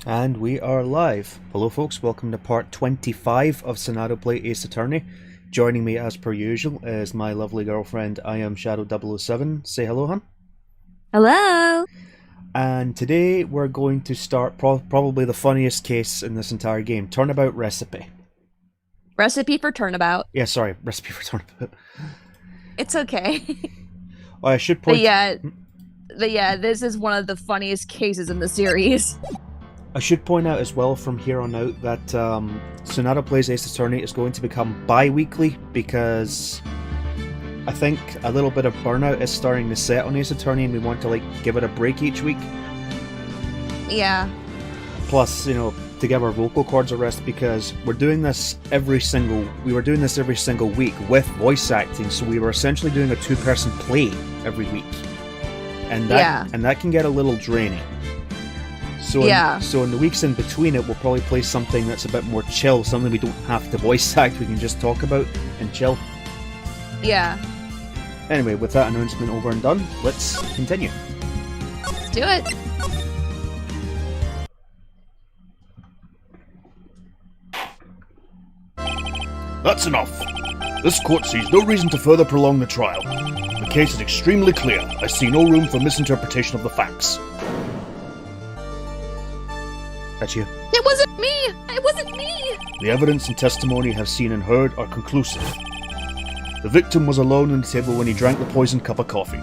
And we are live. Hello folks, welcome to part 25 of Sonadow Play Ace Attorney. Joining me as per usual is my lovely girlfriend IMShadow007. Say hello, hon. Hello! And today we're going to start probably the funniest case in this entire game. Turnabout recipe. Recipe for turnabout. Yeah, sorry, recipe for turnabout. It's okay. I should point... But yeah, this is one of the funniest cases in the series. I should point out as well from here on out that Sonadow Plays Ace Attorney is going to become bi-weekly because I think a little bit of burnout is starting to set on Ace Attorney and we want to give it a break each week. Yeah. Plus, you know, to give our vocal cords a rest because we were doing this every single week with voice acting, so we were essentially doing a two-person play every week. And that can get a little draining. So in the weeks in between it, we'll probably play something that's a bit more chill, something we don't have to voice act, we can just talk about and chill. Yeah. Anyway, with that announcement over and done, let's continue. Let's do it. That's enough. This court sees no reason to further prolong the trial. The case is extremely clear. I see no room for misinterpretation of the facts. That's you. It wasn't me! It wasn't me! The evidence and testimony you have seen and heard are conclusive. The victim was alone on the table when he drank the poisoned cup of coffee.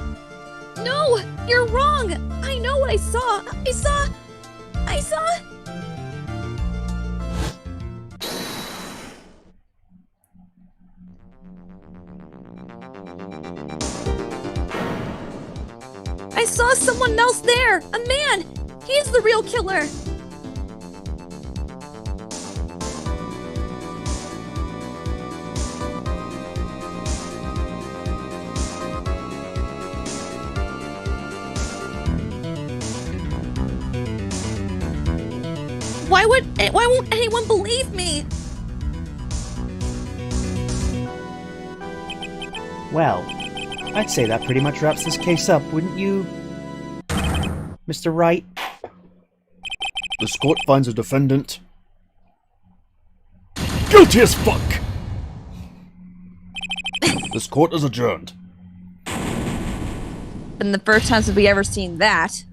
No! You're wrong! I know what I saw! I saw... I saw someone else there! A man! He's the real killer! Why won't anyone believe me? Well, I'd say that pretty much wraps this case up, wouldn't you, Mr. Wright? This court finds the defendant guilty as fuck! This court is adjourned. Been the first time since we ever seen that.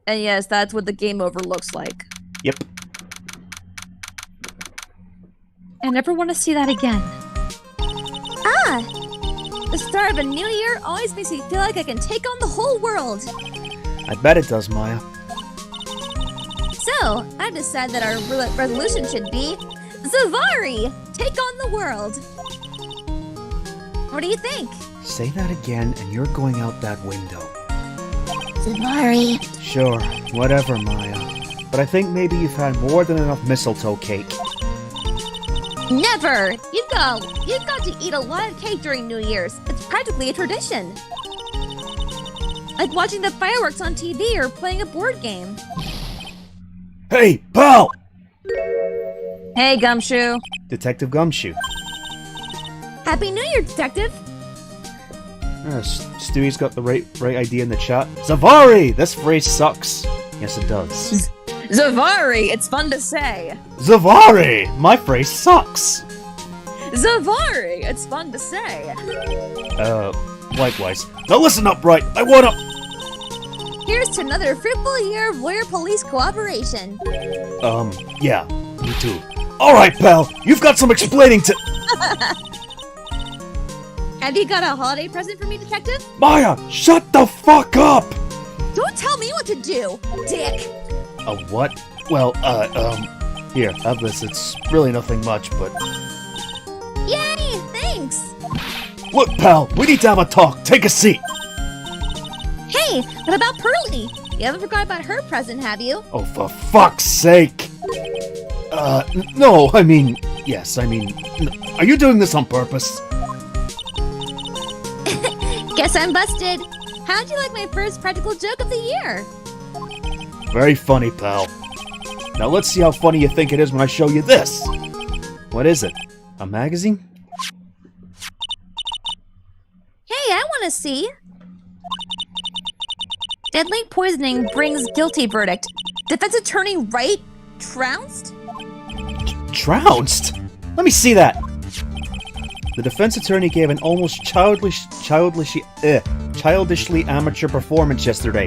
And yes, that's what the game over looks like. Yep. I never want to see that again. Ah! The start of a new year always makes me feel like I can take on the whole world. I bet it does, Maya. So, I decided that our resolution should be Zavari! Take on the world! What do you think? Say that again and you're going out that window. Zavari. Sure, whatever, Maya. But I think maybe you've had more than enough mistletoe cake. Never! You've got to eat a lot of cake during New Year's. It's practically a tradition. Like watching the fireworks on TV or playing a board game. Hey, pal! Hey, Gumshoe. Detective Gumshoe. Happy New Year, Detective! Stewie's got the right idea in the chat. Zavari! This phrase sucks. Yes, it does. Zavari! It's fun to say. Zavari! My phrase sucks! Zavari! It's fun to say. Likewise. Now listen up, right? I wanna... Here's to another fruitful year of lawyer-police cooperation. Yeah, me too. Alright, pal, you've got some explaining to... Have you got a holiday present for me, Detective? Maya, shut the fuck up! Don't tell me what to do, dick! A what? Well, here, have this. It's really nothing much, but... Yay! Thanks! Look, pal, we need to have a talk. Take a seat. Hey, what about Pearlie? You haven't forgot about her present, have you? Oh, for fuck's sake! No, I mean... Yes, I mean... Are you doing this on purpose? Guess I'm busted. How'd you like my first practical joke of the year? Very funny, pal. Now let's see how funny you think it is when I show you this. What is it? A magazine? Hey, I want to see. Deadly poisoning brings guilty verdict. Defense Attorney Wright trounced? Trounced? Let me see that! The defense attorney gave an almost childishly amateur performance yesterday.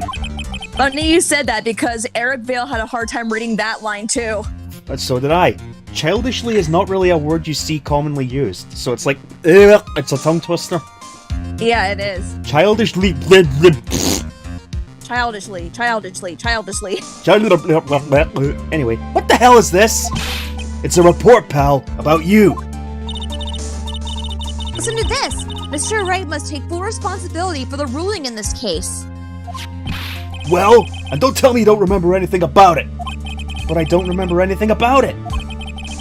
Funny you said that because Eric Vale had a hard time reading that line too. But so did I. Childishly is not really a word you see commonly used, so it's like, it's a tongue twister. Yeah, it is. Childishly. Childishly. Anyway, what the hell is this? It's a report, pal, about you. Listen to this. Mr. Wright must take full responsibility for the ruling in this case. Well, and don't tell me you don't remember anything about it. But I don't remember anything about it.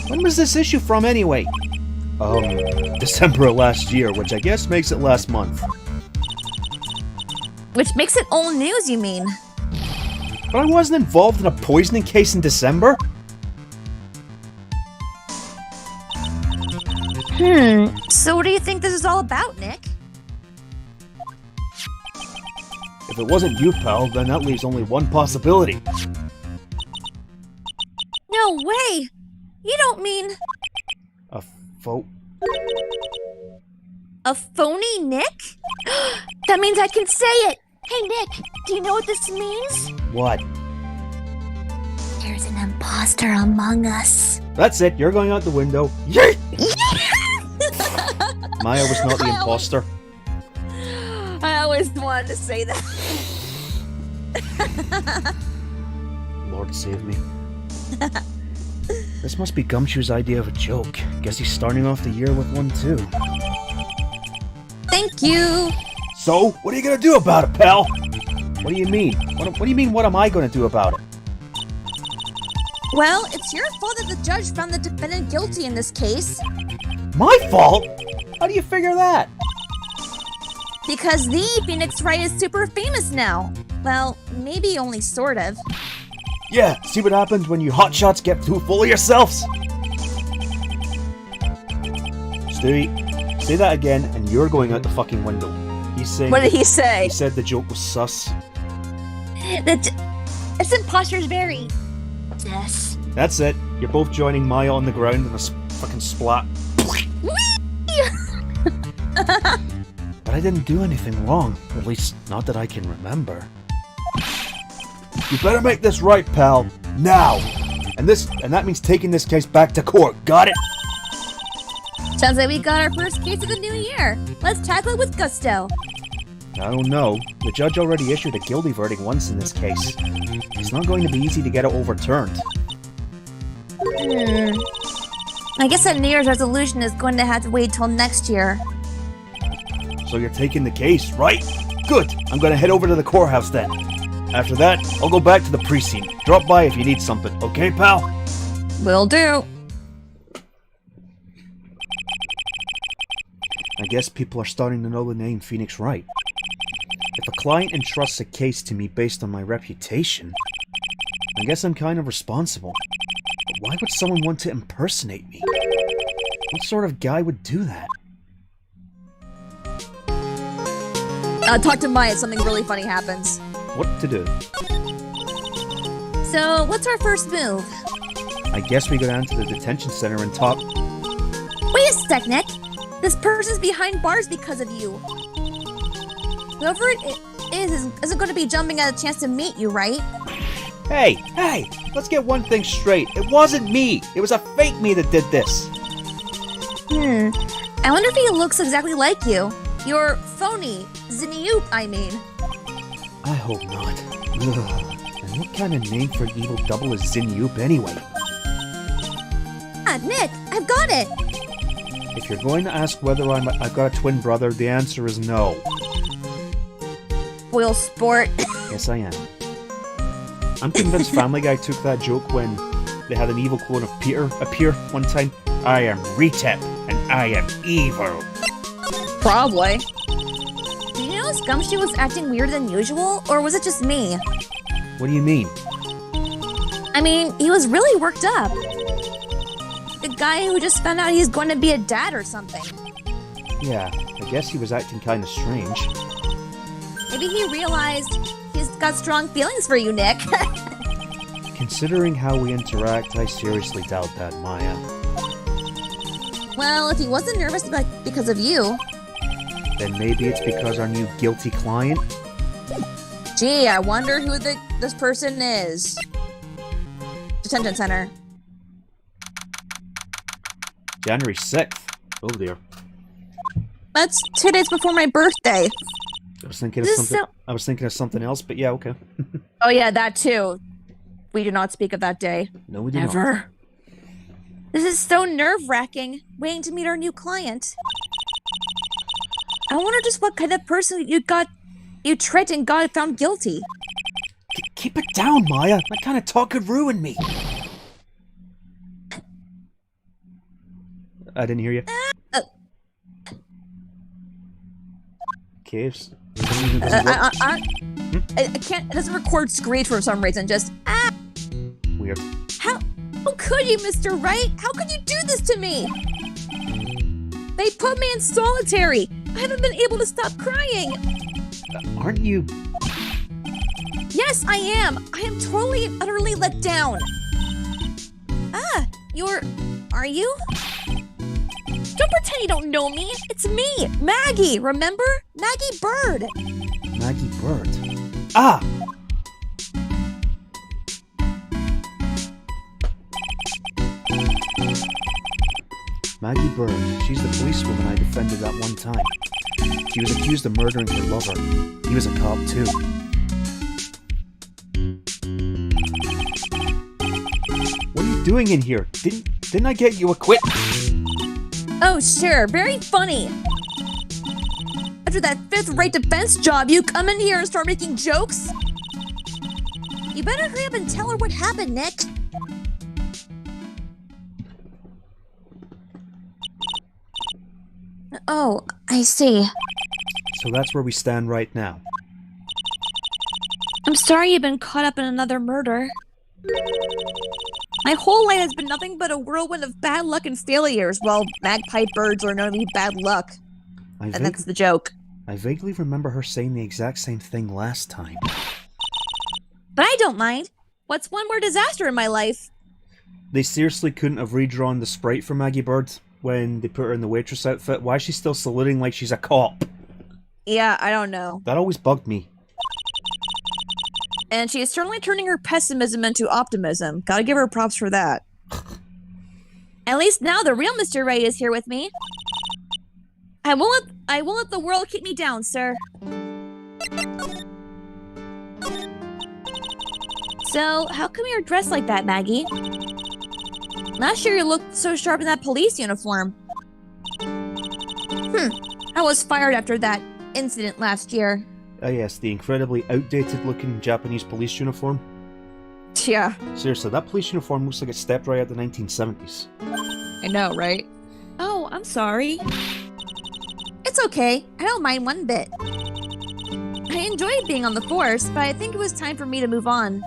When was this issue from, anyway? December of last year, which I guess makes it last month. Which makes it old news, you mean? But I wasn't involved in a poisoning case in December. So what do you think this is all about, Nick? If it wasn't you, pal, then that leaves only one possibility. No way! You don't mean A a phony Nick? That means I can say it! Hey Nick, do you know what this means? What? There's an imposter among us. That's it, you're going out the window. Yeet! Maya was not the imposter. I always wanted to say that. Lord save me. This must be Gumshoe's idea of a joke. Guess he's starting off the year with one too. Thank you! So, what are you gonna do about it, pal? What do you mean? What do you mean, what am I going to do about it? Well, it's your fault that the judge found the defendant guilty in this case. My fault? How do you figure that? Because the Phoenix Wright is super famous now. Well, maybe only sort of. Yeah, see what happens when you hotshots get too full of yourselves? Stewie, say that again and you're going out the fucking window. He's saying... What did he say? He said the joke was sus. This imposter's very... sus. That's it. You're both joining Maya on the ground in a fucking splat. But I didn't do anything wrong. At least, not that I can remember. You better make this right, pal. Now! And that means taking this case back to court. Got it? Sounds like we got our first case of the new year. Let's tackle it with gusto. I don't know. The judge already issued a guilty verdict once in this case. It's not going to be easy to get it overturned. I guess that New Year's resolution is going to have to wait till next year. So you're taking the case, right? Good. I'm gonna head over to the courthouse then. After that, I'll go back to the precinct. Drop by if you need something, okay, pal? Will do. I guess people are starting to know the name Phoenix Wright. If a client entrusts a case to me based on my reputation, I guess I'm kind of responsible. But why would someone want to impersonate me? What sort of guy would do that? Talk to Maya, something really funny happens. What to do? So, what's our first move? I guess we go down to the detention center and talk. Wait a sec, Nick. This person's behind bars because of you. Whoever it isn't going to be jumping at a chance to meet you, right? Hey, let's get one thing straight. It wasn't me. It was a fake me that did this. I wonder if he looks exactly like you. You're phony. Zinioop, I mean. I hope not. Ugh. And what kind of name for an evil double is Zinioop anyway? Ah, Nick, I've got it. If you're going to ask whether I've got a twin brother, the answer is no. Spoil sport. Yes, I am. I'm convinced Family Guy took that joke when they had an evil clone of Peter appear one time. I am Retep, and I am evil. Probably. Do you know Gumshoe was acting weirder than usual, or was it just me? What do you mean? I mean, he was really worked up. The guy who just found out he's going to be a dad or something. Yeah, I guess he was acting kind of strange. Maybe he realized he's got strong feelings for you, Nick. Considering how we interact, I seriously doubt that, Maya. Well, if he wasn't nervous because of you. Then maybe it's because our new guilty client? Gee, I wonder who this person is. Detention center. January 6th. Oh dear. That's 2 days before my birthday. I was thinking of something. I was thinking of something else, but yeah, okay. Oh yeah, that too. We do not speak of that day. No, we do not. Ever. This is so nerve-wracking, waiting to meet our new client. I wonder just what kind of person you tricked and got found guilty. Keep it down, Maya. That kind of talk could ruin me. I didn't hear you. Caves. I can't. It doesn't record screech for some reason. Just Weird. How could you, Mr. Wright? How could you do this to me? They put me in solitary. I haven't been able to stop crying. Aren't you? Yes, I am. I am totally and utterly let down. Are you? Don't pretend you don't know me. It's me, Maggie. Remember? Maggie Bird. Maggie Bird. Ah! Maggie Bird. She's the policewoman I defended that one time. She was accused of murdering her lover. He was a cop too. What are you doing in here? Didn't I get you acquitted? Oh, sure. Very funny. After that 5th rate defense job, you come in here and start making jokes? You better hurry up and tell her what happened, Nick. Oh, I see. So that's where we stand right now. I'm sorry you've been caught up in another murder. My whole life has been nothing but a whirlwind of bad luck and failures. Well, magpie birds are known to be bad luck. And that's the joke. I vaguely remember her saying the exact same thing last time. But I don't mind. What's one more disaster in my life? They seriously couldn't have redrawn the sprite for Maggie Bird when they put her in the waitress outfit. Why is she still saluting like she's a cop? Yeah, I don't know. That always bugged me. And she is certainly turning her pessimism into optimism. Gotta give her props for that. At least now the real Mr. Ray is here with me. I won't let the world keep me down, sir. So, how come you're dressed like that, Maggie? Last year you looked so sharp in that police uniform. I was fired after that incident last year. Ah yes, the incredibly outdated-looking Japanese police uniform. Yeah. Seriously, that police uniform looks like it stepped right out of the 1970s. I know, right? Oh, I'm sorry. It's okay. I don't mind one bit. I enjoyed being on the force, but I think it was time for me to move on.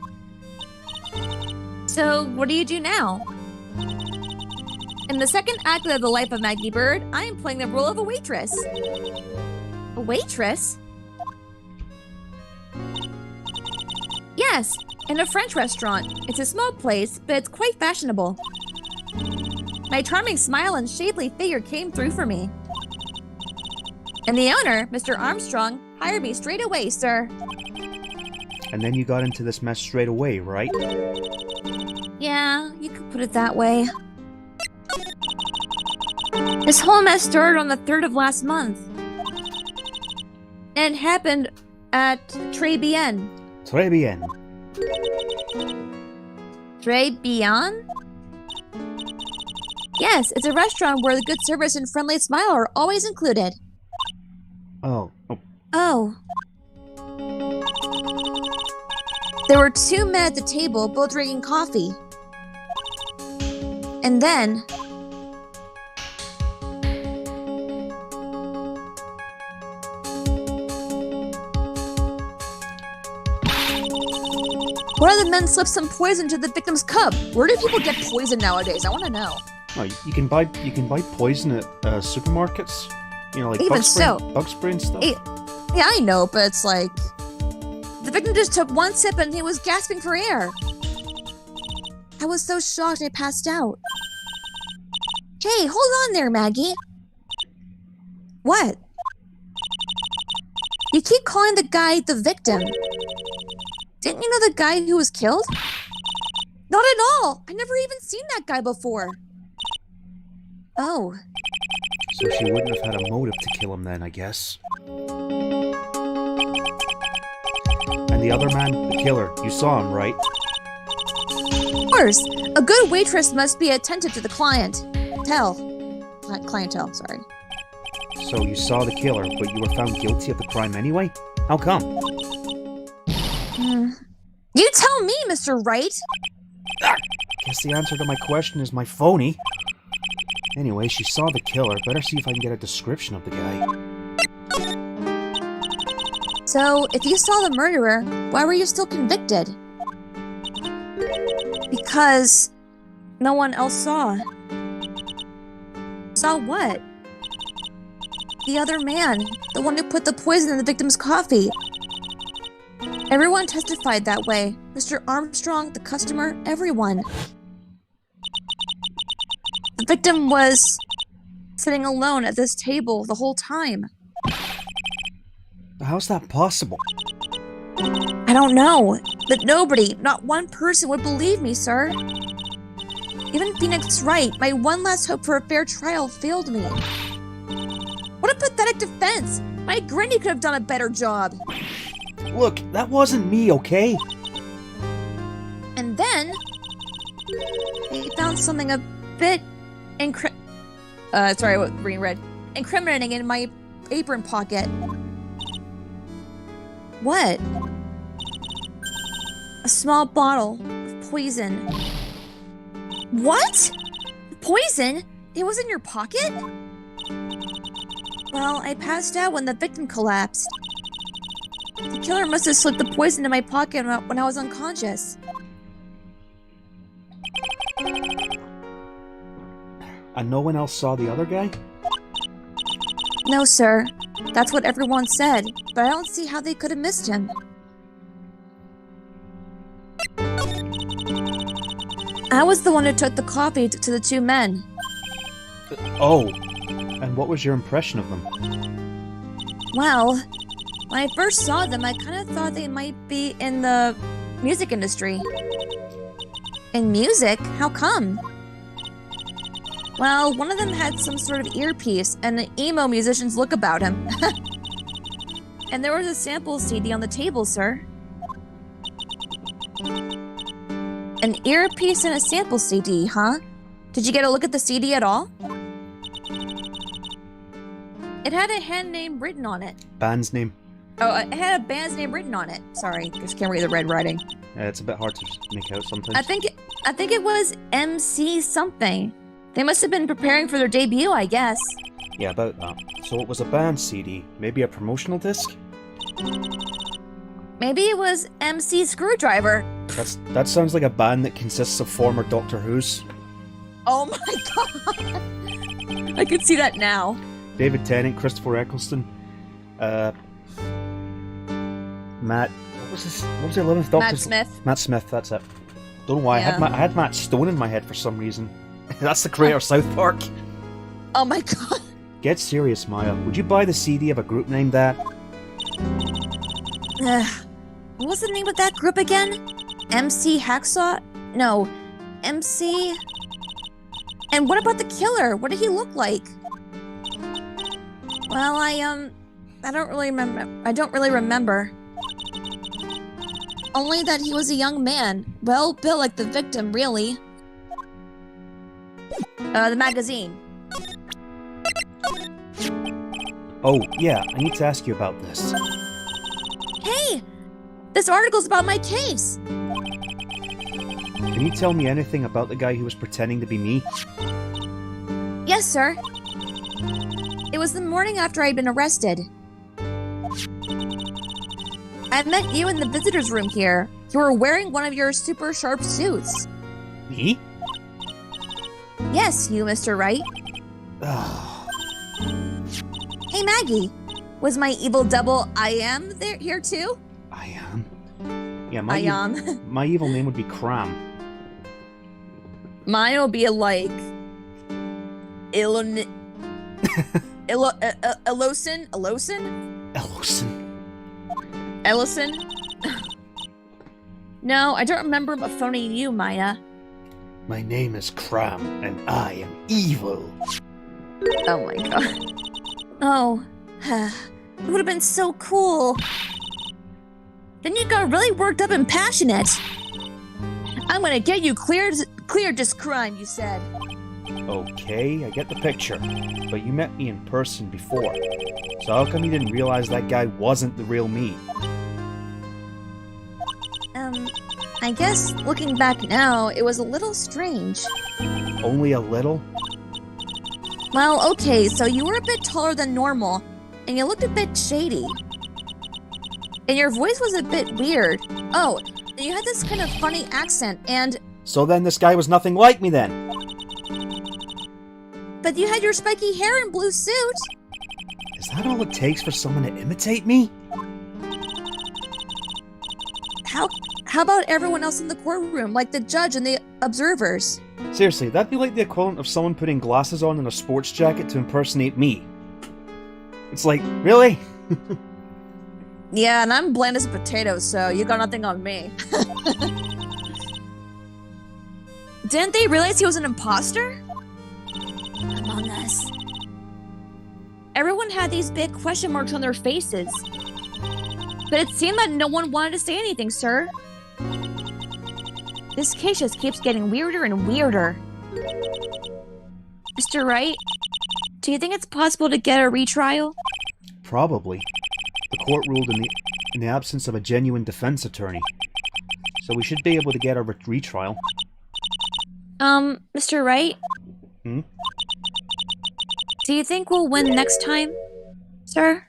So, what do you do now? In the second act of The Life of Maggie Bird, I am playing the role of a waitress. A waitress? Yes, in a French restaurant. It's a small place, but it's quite fashionable. My charming smile and shapely figure came through for me. And the owner, Mr. Armstrong, hired me straight away, sir. And then you got into this mess straight away, right? Yeah, you could put it that way. This whole mess started on the 3rd of last month. And happened at Très Bien. Très bien. Très Bien? Yes, it's a restaurant where the good service and friendly smile are always included. Oh. Oh. There were 2 men at the table, both drinking coffee. And then... one of the men slipped some poison to the victim's cup. Where do people get poison nowadays? I want to know. Oh, you can buy poison at supermarkets. You know, like Even bug spray and stuff. Yeah, I know, but it's like... the victim just took one sip and he was gasping for air. I was so shocked I passed out. Hey, hold on there, Maggie. What? You keep calling the guy the victim. Didn't you know the guy who was killed? Not at all. I never even seen that guy before. Oh. So she wouldn't have had a motive to kill him then, I guess. And the other man, the killer, you saw him, right? Of course. A good waitress must be attentive to the clientele, sorry. So you saw the killer, but you were found guilty of the crime anyway? How come? You tell me, Mr. Wright. Guess the answer to my question is my phony. Anyway, she saw the killer. Better see if I can get a description of the guy. So, if you saw the murderer, why were you still convicted? Because no one else saw. Saw what? The other man, the one who put the poison in the victim's coffee. Everyone testified that way. Mr. Armstrong, the customer, everyone. The victim was sitting alone at this table the whole time. How's that possible? I don't know, but nobody, not one person would believe me, sir. Even Phoenix Wright, my one last hope for a fair trial, failed me. What a pathetic defense! My granny could have done a better job. Look, that wasn't me, okay? And then they found something a bit incriminating in my apron pocket. What? A small bottle of poison. What? Poison? It was in your pocket? Well, I passed out when the victim collapsed. The killer must have slipped the poison in my pocket when I was unconscious. And no one else saw the other guy? No, sir. That's what everyone said, but I don't see how they could have missed him. I was the one who took the coffee to the two men. Oh, and what was your impression of them? Well, when I first saw them, I kind of thought they might be in the music industry. In music? How come? Well, one of them had some sort of earpiece and an emo musician's look about him. And there was a sample CD on the table, sir. An earpiece and a sample CD, huh? Did you get a look at the CD at all? It had a hand name written on it. Band's name? Oh, it had a band's name written on it. Sorry, just can't read the red writing. It's a bit hard to make out sometimes. I think it was MC something. They must have been preparing for their debut, I guess. Yeah, about that. So it was a band CD, maybe a promotional disc? Maybe it was MC Screwdriver. That sounds like a band that consists of former Doctor Who's. Oh my god! I can see that now. David Tennant, Christopher Eccleston, Matt... What was the 11th Doctor? Matt Smith. Matt Smith, that's it. Don't know why, Yeah. I had Matt Stone in my head for some reason. That's the creator of South Park. Oh my god. Get serious, Maya. Would you buy the CD of a group named that? What was the name of that group again? MC Hacksaw? No. MC... And what about the killer? What did he look like? Well, I don't really remember. Only that he was a young man. Well, built like the victim, really. The magazine. Oh, yeah, I need to ask you about this. Hey! This article's about my case! Can you tell me anything about the guy who was pretending to be me? Yes, sir. It was the morning after I'd been arrested. I met you in the visitor's room here. You were wearing one of your super sharp suits. Me? Yes, you, Mr. Wright. Hey, Maggie. Was my evil double I am here too? I am? Yeah, I am. my evil name would be Cram. Mine will be like Ellison? Ellison? No, I don't remember phoning you, Maya. My name is Cram, and I am evil. Oh my god. Oh, it would have been so cool. Then you got really worked up and passionate. I'm gonna get you cleared this crime, you said. Okay, I get the picture. But you met me in person before. So how come you didn't realize that guy wasn't the real me? I guess looking back now, it was a little strange. Only a little? Well, okay, so you were a bit taller than normal, and you looked a bit shady. And your voice was a bit weird. Oh, you had this kind of funny accent, and... So then this guy was nothing like me then? But you had your spiky hair and blue suit. Is that all it takes for someone to imitate me? How about everyone else in the courtroom, like the judge and the observers? Seriously, that'd be like the equivalent of someone putting glasses on and a sports jacket to impersonate me. It's like, really? Yeah, and I'm bland as a potato, so you got nothing on me. Didn't they realize he was an imposter? Among Us. Everyone had these big question marks on their faces. But it seemed that no one wanted to say anything, sir. This case just keeps getting weirder and weirder. Mr. Wright, do you think it's possible to get a retrial? Probably. The court ruled in the absence of a genuine defense attorney. So we should be able to get a retrial. Mr. Wright? Hmm? Do you think we'll win next time, sir?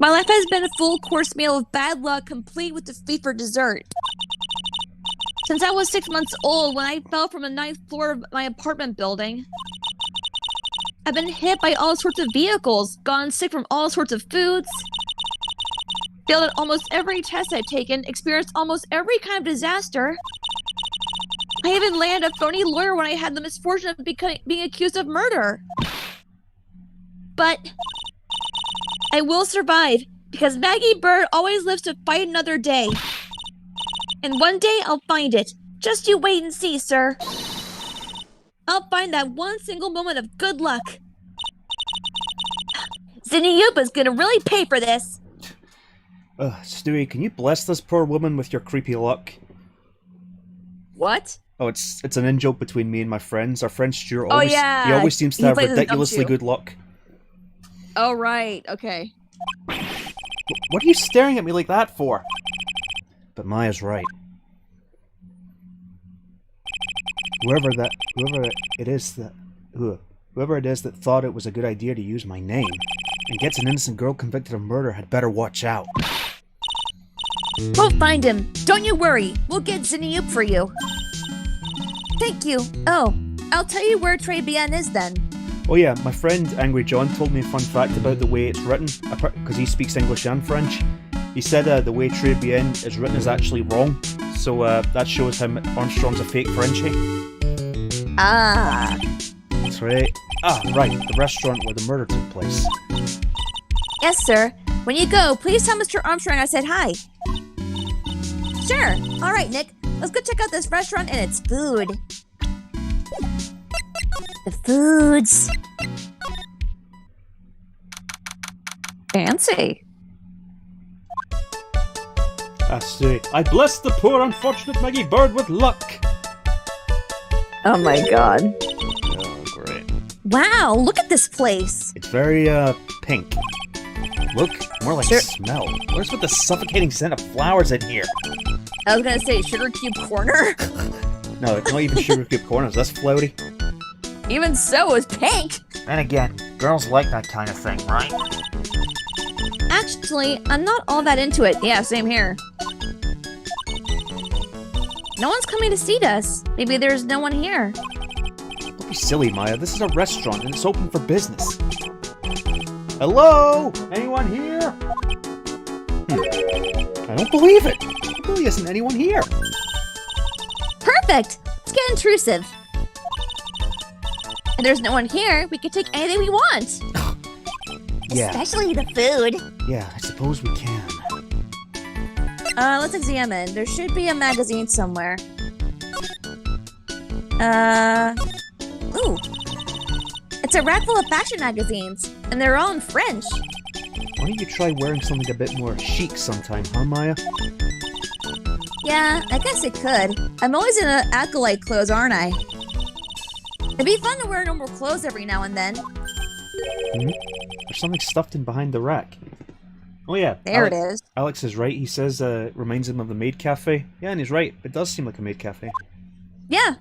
My life has been a full course meal of bad luck, complete with defeat for dessert. Since I was 6 months old when I fell from the 9th floor of my apartment building. I've been hit by all sorts of vehicles, gotten sick from all sorts of foods, failed at almost every test I've taken, experienced almost every kind of disaster. I even landed a phony lawyer when I had the misfortune of being accused of murder. But I will survive, because Maggie Bird always lives to fight another day. And one day I'll find it. Just you wait and see, sir. I'll find that one single moment of good luck. Zinni Yupa's gonna really pay for this. Stewie, can you bless this poor woman with your creepy luck? What? Oh, it's an in-joke between me and my friends. Our friend Stuart Oh, yeah. He always seems to He have plays his ridiculously gumshoe. good luck. Oh, right. Okay. What are you staring at me like that for? But Maya's right. Whoever it is that thought it was a good idea to use my name and gets an innocent girl convicted of murder had better watch out. We'll find him. Don't you worry. We'll get Zinni Yup for you. Thank you. Oh, I'll tell you where Très Bien is then. Oh yeah, my friend Angry John told me a fun fact about the way it's written, because he speaks English and French. He said the way Très Bien is written is actually wrong, so that shows how Armstrong's a fake Frenchie. Ah. Right, the restaurant where the murder took place. Yes, sir. When you go, please tell Mr. Armstrong I said hi. Sure. All right, Nick. Let's go check out this restaurant and its food. The foods. Fancy. I say, I bless the poor unfortunate Maggie Bird with luck. Oh my god. Oh, great. Wow, look at this place. It's very, pink. Look, more like Sure. smell. Where's with the suffocating scent of flowers in here? I was gonna say Sugar Cube Corner. No, it's not even sugar cube corners. That's floaty. Even so, it's pink. And again, girls like that kind of thing, right? Actually, I'm not all that into it. Yeah, same here. No one's coming to see us. Maybe there's no one here. Don't be silly, Maya. This is a restaurant and it's open for business. Hello? Anyone here? I don't believe it. There really isn't anyone here. Perfect! Let's get intrusive. If there's no one here, we can take anything we want. Yeah. Especially the food. Yeah, I suppose we can. Let's examine. There should be a magazine somewhere. Ooh. It's a rack full of fashion magazines, and they're all in French. Why don't you try wearing something a bit more chic sometime, huh, Maya? Yeah, I guess it could. I'm always in acolyte clothes, aren't I? It'd be fun to wear normal clothes every now and then. There's something stuffed in behind the rack. Oh yeah. There it is. Alex is right. He says it reminds him of the maid cafe. Yeah, and he's right. It does seem like a maid cafe. Yeah.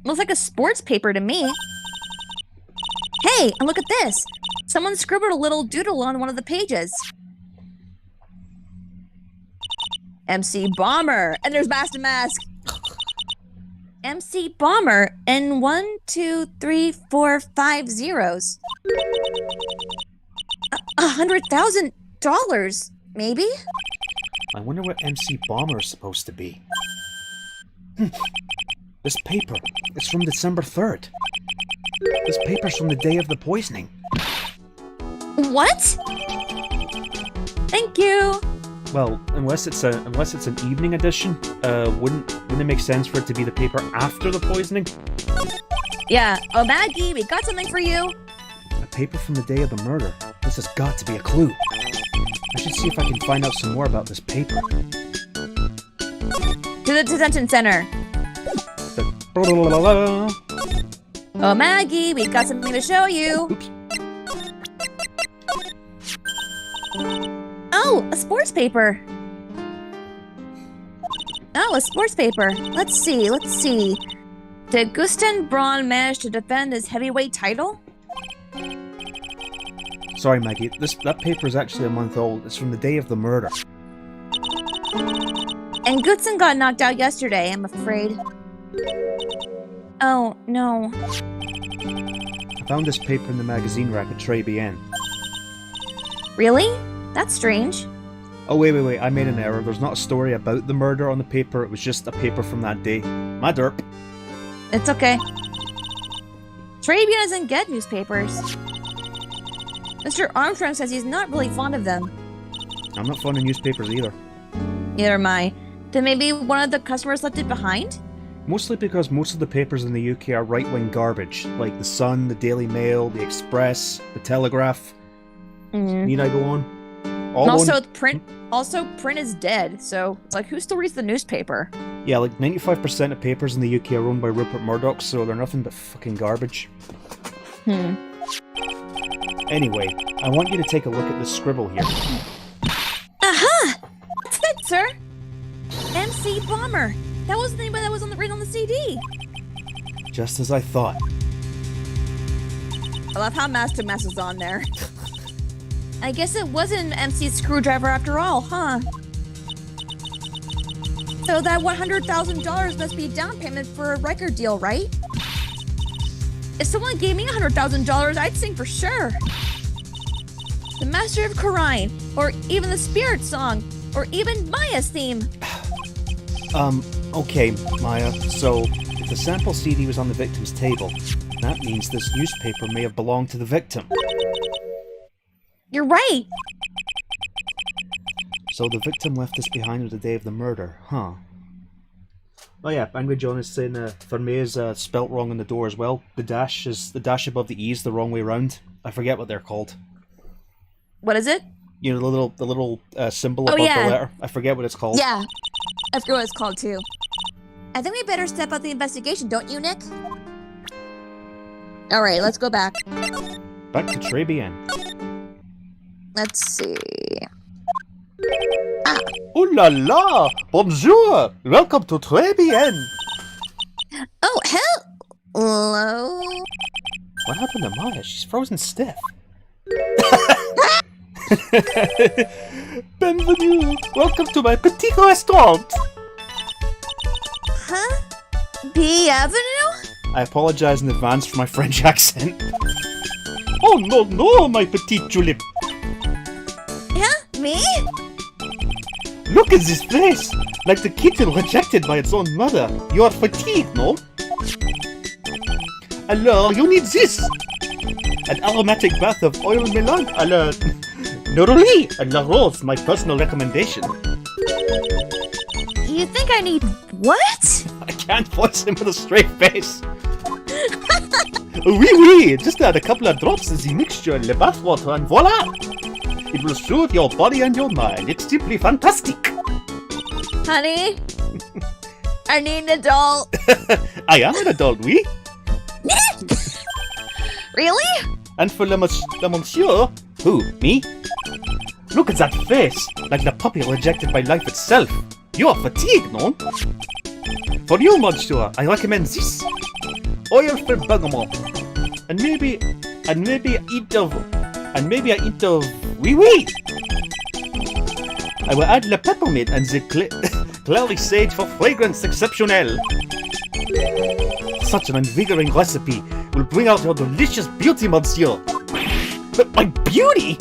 Looks like a sports paper to me. Hey, and look at this. Someone scribbled a little doodle on one of the pages. MC Bomber. And there's Master Mask. MC Bomber and 1, 2, 3, 4, 5 zeros. $100,000, maybe? I wonder what MC Bomber is supposed to be. This paper. It's from December 3rd. This paper's from the day of the poisoning. What? Thank you. Well, unless it's an evening edition, wouldn't it make sense for it to be the paper after the poisoning? Yeah. Oh, Maggie, we got something for you. A paper from the day of the murder. This has got to be a clue. I should see if I can find out some more about this paper. To the detention center. Oh, Maggie, we got something to show you. Oops. Oh, a sports paper. Oh, a sports paper. Let's see. Did Gusten Braun manage to defend his heavyweight title? Sorry, Maggie. That paper is actually a month old. It's from the day of the murder. And Gusten got knocked out yesterday, I'm afraid. Oh, no. I found this paper in the magazine rack at Très Bien. Really? That's strange. Oh, wait. I made an error. There's not a story about the murder on the paper. It was just a paper from that day. My derp. It's okay. Très Bien doesn't get newspapers. Mr. Armstrong says he's not really fond of them. I'm not fond of newspapers either. Neither am I. Then maybe one of the customers left it behind? Mostly because most of the papers in the UK are right-wing garbage, like The Sun, the Daily Mail, the Express, the Telegraph. Need I go on? Print is dead, so it's like, who still reads the newspaper? Yeah, like 95% of papers in the UK are owned by Rupert Murdoch, so they're nothing but fucking garbage. Anyway, I want you to take a look at this scribble here. Aha! That's it, sir! MC Bomber! That wasn't the name that was written on the CD! Just as I thought. I love how Master Mass is on there. I guess it wasn't MC's screwdriver after all, huh? So that $100,000 must be down payment for a record deal, right? If someone gave me $100,000, I'd sing for sure. The Master of Korine, or even the Spirit Song, or even Maya's theme. Okay, Maya, so if the sample CD was on the victim's table, that means this newspaper may have belonged to the victim. You're right. So the victim left this behind on the day of the murder, huh? Oh yeah, Angry John is saying Ferme is spelt wrong on the door as well. The dash above the E is the wrong way round. I forget what they're called. What is it? You know, the little symbol above the letter. I forget what it's called. Yeah, I forget what it's called too. I think we better step up the investigation, don't you, Nick? All right, let's go back. Back to Très Bien. Let's see. Ooh la la! Bonjour! Welcome to Très Bien! Oh, hello. What happened to Maya? She's frozen stiff. Bienvenue! Welcome to my petit restaurant! Huh? Bienvenue? I apologize in advance for my French accent. Oh no, my petite julep! Yeah, me? Look at this face! Like the kitten rejected by its own mother. You are fatigued, no? Alors, you need this! An aromatic bath of oil melon a la Neroli and La Rose, my personal recommendation. You think I need what? I can't voice him with a straight face. Oui, just add a couple of drops of the mixture in the bath water and voila! It will soothe your body and your mind. It's simply fantastic. Honey? I need an adult. I am an adult, oui? Really? And for le monsieur... Who, me? Look at that face, like the puppy rejected by life itself. You are fatigued, no? For you, monsieur, I recommend this. Oil for bergamot. And maybe a hint of... oui. I will add the peppermint and the clary sage for fragrance exceptionnel. Such an invigorating recipe will bring out your delicious beauty, monsieur. But my beauty?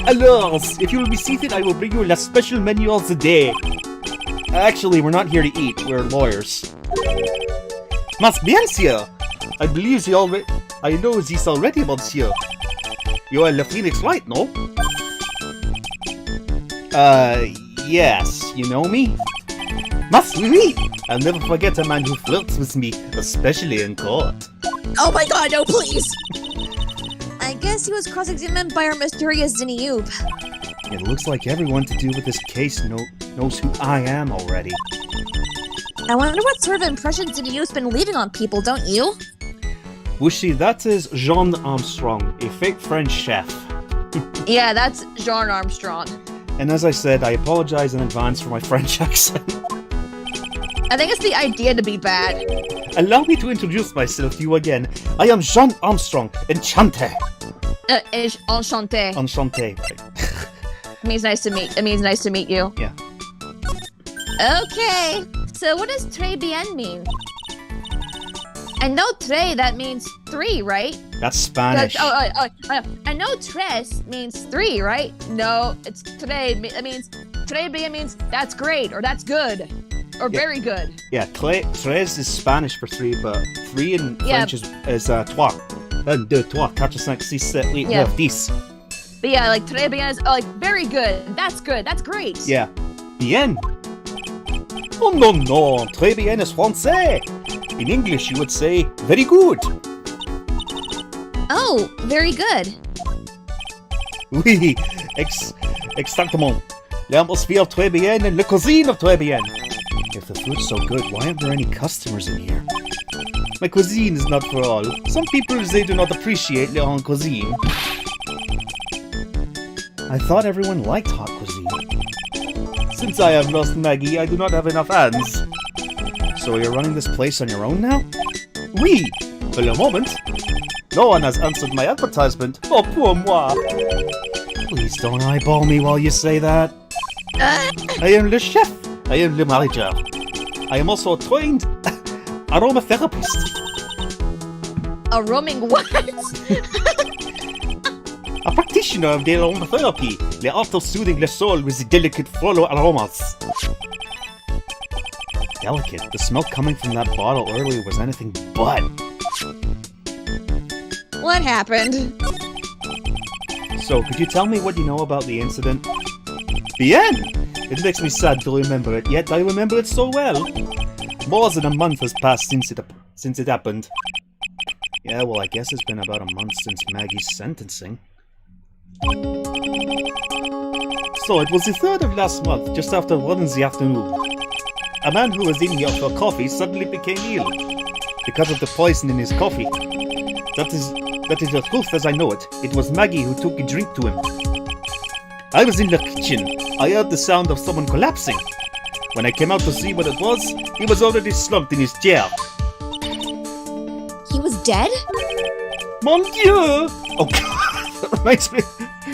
Alors, if you will be seated, I will bring you a special menu of the day. Actually, we're not here to eat. We're lawyers. Mas bien, sir. I know this already, monsieur. You are the Phoenix Light, no? Yes. You know me? Mas oui. I'll never forget a man who flirts with me, especially in court. Oh my god, no, please! I guess he was cross-examined by our mysterious Zinnioob. It looks like everyone to do with this case knows who I am already. I wonder what sort of impression Zinnioo's been leaving on people, don't you? Wushi, that is Jean Armstrong, a fake French chef. Yeah, that's Jean Armstrong. And as I said, I apologize in advance for my French accent. I think it's the idea to be bad. Allow me to introduce myself to you again. I am Jean Armstrong, enchanté. Enchanté. Enchanté. It means nice to meet you. Yeah. Okay, so what does très bien mean? I know très, that means 3, right? That's Spanish. I know tres means 3, right? No, it's très. That means très bien means that's great or that's good or very good. Yeah, tres is Spanish for 3, but 3 in French is trois. 1, 2, 3, 4, 5, 6, 7, 8, 9, 10. But yeah, like très bien is like very good. That's good. That's great. Yeah. Bien. Oh no, très bien is français. In English, you would say very good. Oh, very good. Oui, exactement. L'atmosphere très bien and la cuisine très bien. If the food's so good, why aren't there any customers in here? My cuisine is not for all. Some people, they do not appreciate their own cuisine. I thought everyone liked hot cuisine. Since I have lost Maggie, I do not have enough hands. So you're running this place on your own now? Oui, for the moment. No one has answered my advertisement. Oh, pour moi. Please don't eyeball me while you say that. I am le chef. I am le manager. I am also a trained aromatherapist. A roaming what? A practitioner of the aromatherapy, the art of soothing the soul with the delicate floral aromas. Delicate? The smell coming from that bottle earlier was anything but. What happened? So, could you tell me what you know about the incident? Bien! It makes me sad to remember it, yet I remember it so well. More than a month has passed since it happened. Yeah, well, I guess it's been about a month since Maggie's sentencing. So, it was the 3rd of last month, just after 1 in the afternoon. A man who was in here for coffee suddenly became ill. Because of the poison in his coffee. That is the truth as I know it. It was Maggie who took a drink to him. I was in the kitchen. I heard the sound of someone collapsing. When I came out to see what it was, he was already slumped in his chair. He was dead? Mon Dieu! Oh god, that reminds me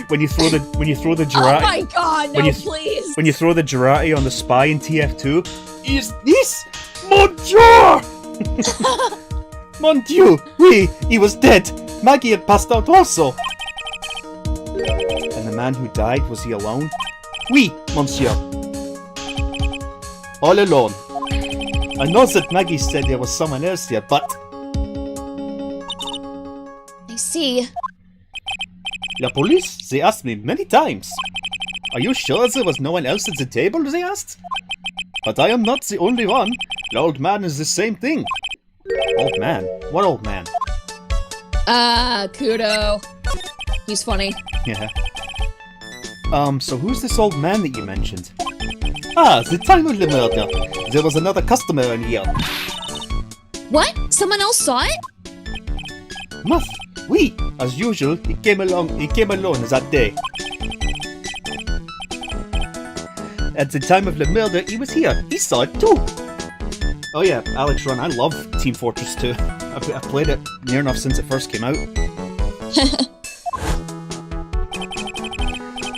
when you throw the Girardi. Oh my god, no, please! When you throw the Girardi on the spy in TF2, is this Mon Dieu? Mon Dieu! Oui, he was dead. Maggie had passed out also. And the man who died, was he alone? Oui, monsieur. All alone. I know that Maggie said there was someone else here, but... I see. La police, they asked me many times. Are you sure there was no one else at the table, they asked? But I am not the only one. The old man is the same thing. Old man? What old man? Kudo. He's funny. Yeah. So who's this old man that you mentioned? Ah, the time of the murder. There was another customer in here. What? Someone else saw it? Muff, oui. As usual, he came alone that day. At the time of the murder, he was here. He saw it too. Oh yeah, Alex Run, I love Team Fortress 2. I've played it near enough since it first came out.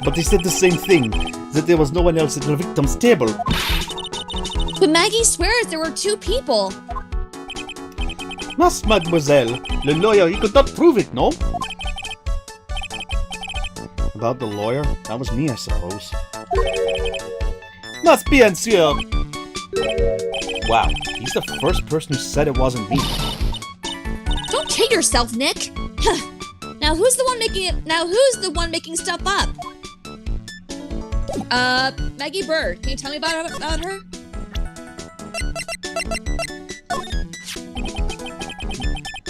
But he said the same thing, that there was no one else at the victim's table. But Maggie swears there were 2 people. Mas, mademoiselle, the lawyer, he could not prove it, no? About the lawyer? That was me, I suppose. Mas bien sûr! Wow, he's the first person who said it wasn't me. Don't kid yourself, Nick. Now who's the one making stuff up? Maggie Bird. Can you tell me about her?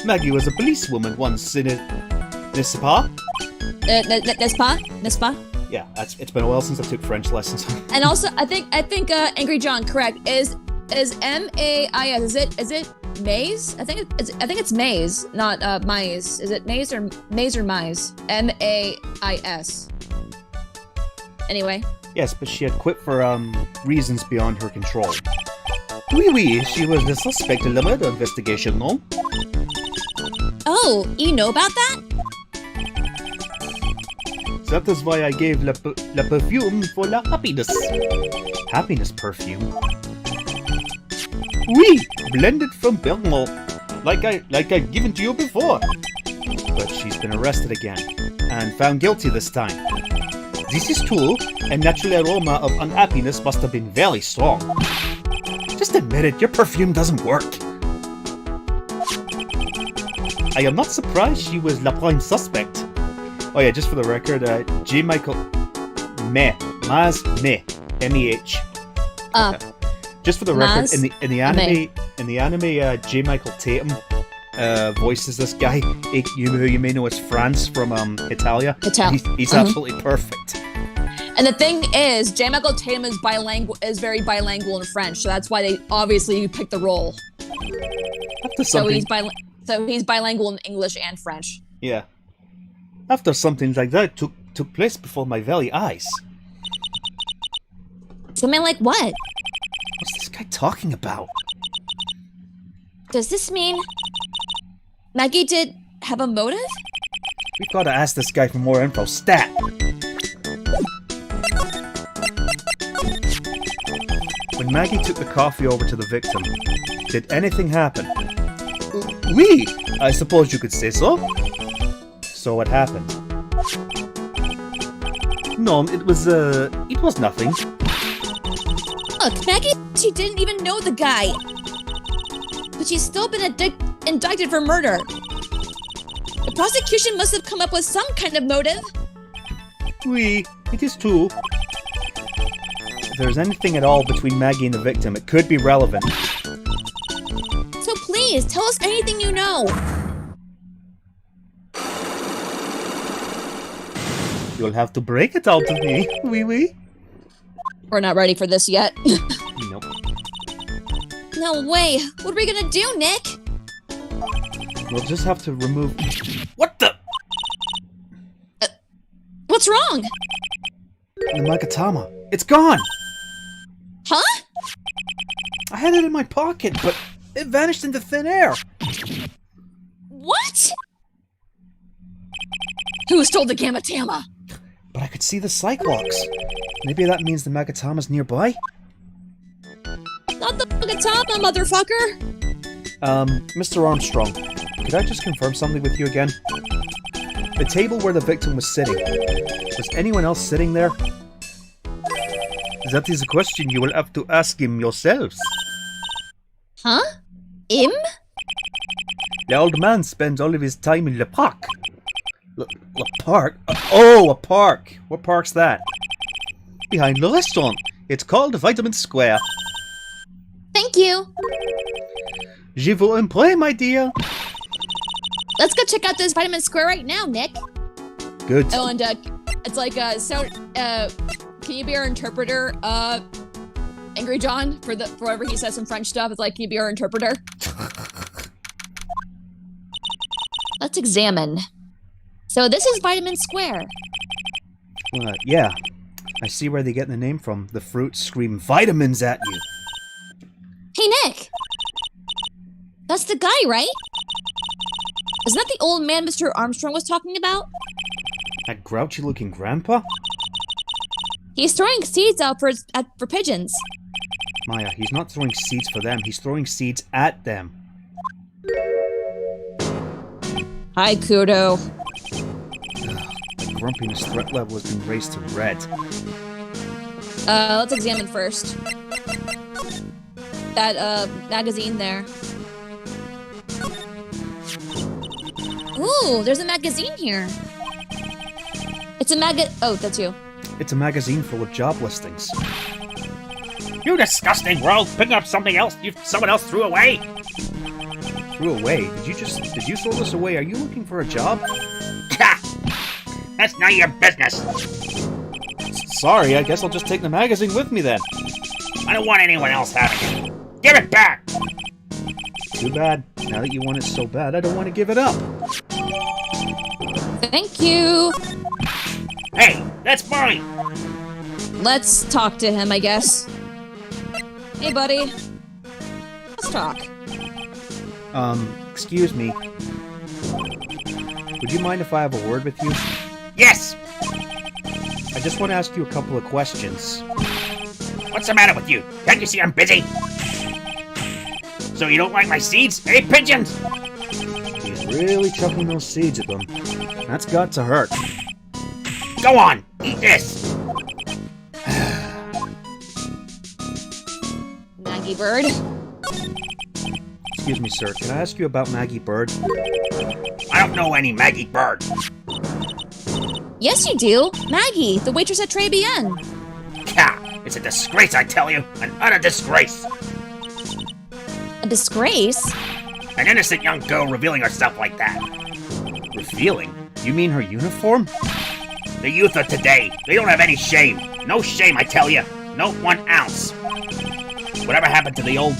Maggie was a policewoman once in it. N'est-ce pas? N'est-ce pas? Yeah, it's been a while since I took French lessons. And also, I think Angry John, correct, is M-A-I-S. Is it Maze? I think it's Maze, not Mize. Is it Maze or Mize? M-A-I-S. Anyway. Yes, but she had quit for reasons beyond her control. Oui, she was the suspect in the murder investigation, no? Oh, you know about that? That is why I gave la perfume for la happiness. Happiness perfume? Oui, blended from Bergamot, like I've given to you before. But she's been arrested again, and found guilty this time. This is true, and natural aroma of unhappiness must have been very strong. Just admit it, your perfume doesn't work. I am not surprised she was la prime suspect. Oh yeah, just for the record, J. Michael Maz M-E-H. Okay. Just for the record, in the anime, J. Michael Tatum voices this guy, who you may know as Franz from Italia. He's absolutely perfect. And the thing is, J. Michael Tatum is very bilingual in French, so that's why they obviously picked the role. So he's bilingual in English and French. Yeah. After something like that took place before my very eyes. Something like what? What's this guy talking about? Does this mean Maggie did have a motive? We've got to ask this guy for more info. Stat! When Maggie took the coffee over to the victim, did anything happen? Oui, I suppose you could say so. So what happened? No, it was nothing. Look, Maggie, she didn't even know the guy. But she's still been indicted for murder. The prosecution must have come up with some kind of motive. Oui, it is true. If there's anything at all between Maggie and the victim, it could be relevant. So please, tell us anything you know. You'll have to break it out of me. Oui. We're not ready for this yet. Nope. No way. What are we gonna do, Nick? We'll just have to remove... What the? What's wrong? The Magatama. It's gone! Huh? I had it in my pocket, but it vanished into thin air. What? Who stole the Gamatama? But I could see the Cyclops. Maybe that means the Magatama's nearby? Not the Magatama, motherfucker! Mr. Armstrong, could I just confirm something with you again? The table where the victim was sitting, was anyone else sitting there? That is a question you will have to ask him yourselves. Huh? Im? The old man spends all of his time in the park. The park? Oh, a park. What park's that? Behind the restaurant. It's called Vitamin Square. Thank you. Je vous en prie, my dear. Let's go check out this Vitamin Square right now, Nick. Good. Oh, and it's like, can you be our interpreter, Angry John, for whatever he says some French stuff? It's like, can you be our interpreter? Let's examine. So this is Vitamin Square. Yeah. I see where they get the name from. The fruits scream vitamins at you. Hey, Nick! That's the guy, right? Isn't that the old man Mr. Armstrong was talking about? That grouchy-looking grandpa? He's throwing seeds out for pigeons. Maya, he's not throwing seeds for them. He's throwing seeds at them. Hi, Kudo. The grumpiness threat level has been raised to red. Let's examine first. That, magazine there. Ooh, there's a magazine here. It's a oh, that's you. It's a magazine full of job listings. You disgusting world! Pick up something else someone else threw away! Threw away? Did you throw this away? Are you looking for a job? Ha! That's none of your business! Sorry, I guess I'll just take the magazine with me then. I don't want anyone else having it! Give it back! Too bad. Now that you want it so bad, I don't want to give it up. Thank you. Hey, that's mine! Let's talk to him, I guess. Hey, buddy. Let's talk. Excuse me. Would you mind if I have a word with you? Yes! I just want to ask you a couple of questions. What's the matter with you? Can't you see I'm busy? So you don't like my seeds? Hey, pigeons! He's really chucking those seeds at them. That's got to hurt. Go on! Eat this! Maggie Bird. Excuse me, sir. Can I ask you about Maggie Bird? I don't know any Maggie Bird. Yes, you do. Maggie, the waitress at Très Bien. Ka! It's a disgrace, I tell you! An utter disgrace! A disgrace? An innocent young girl revealing herself like that. Revealing? You mean her uniform? The youth of today, they don't have any shame. No shame, I tell you. No 1 ounce. Whatever happened to the old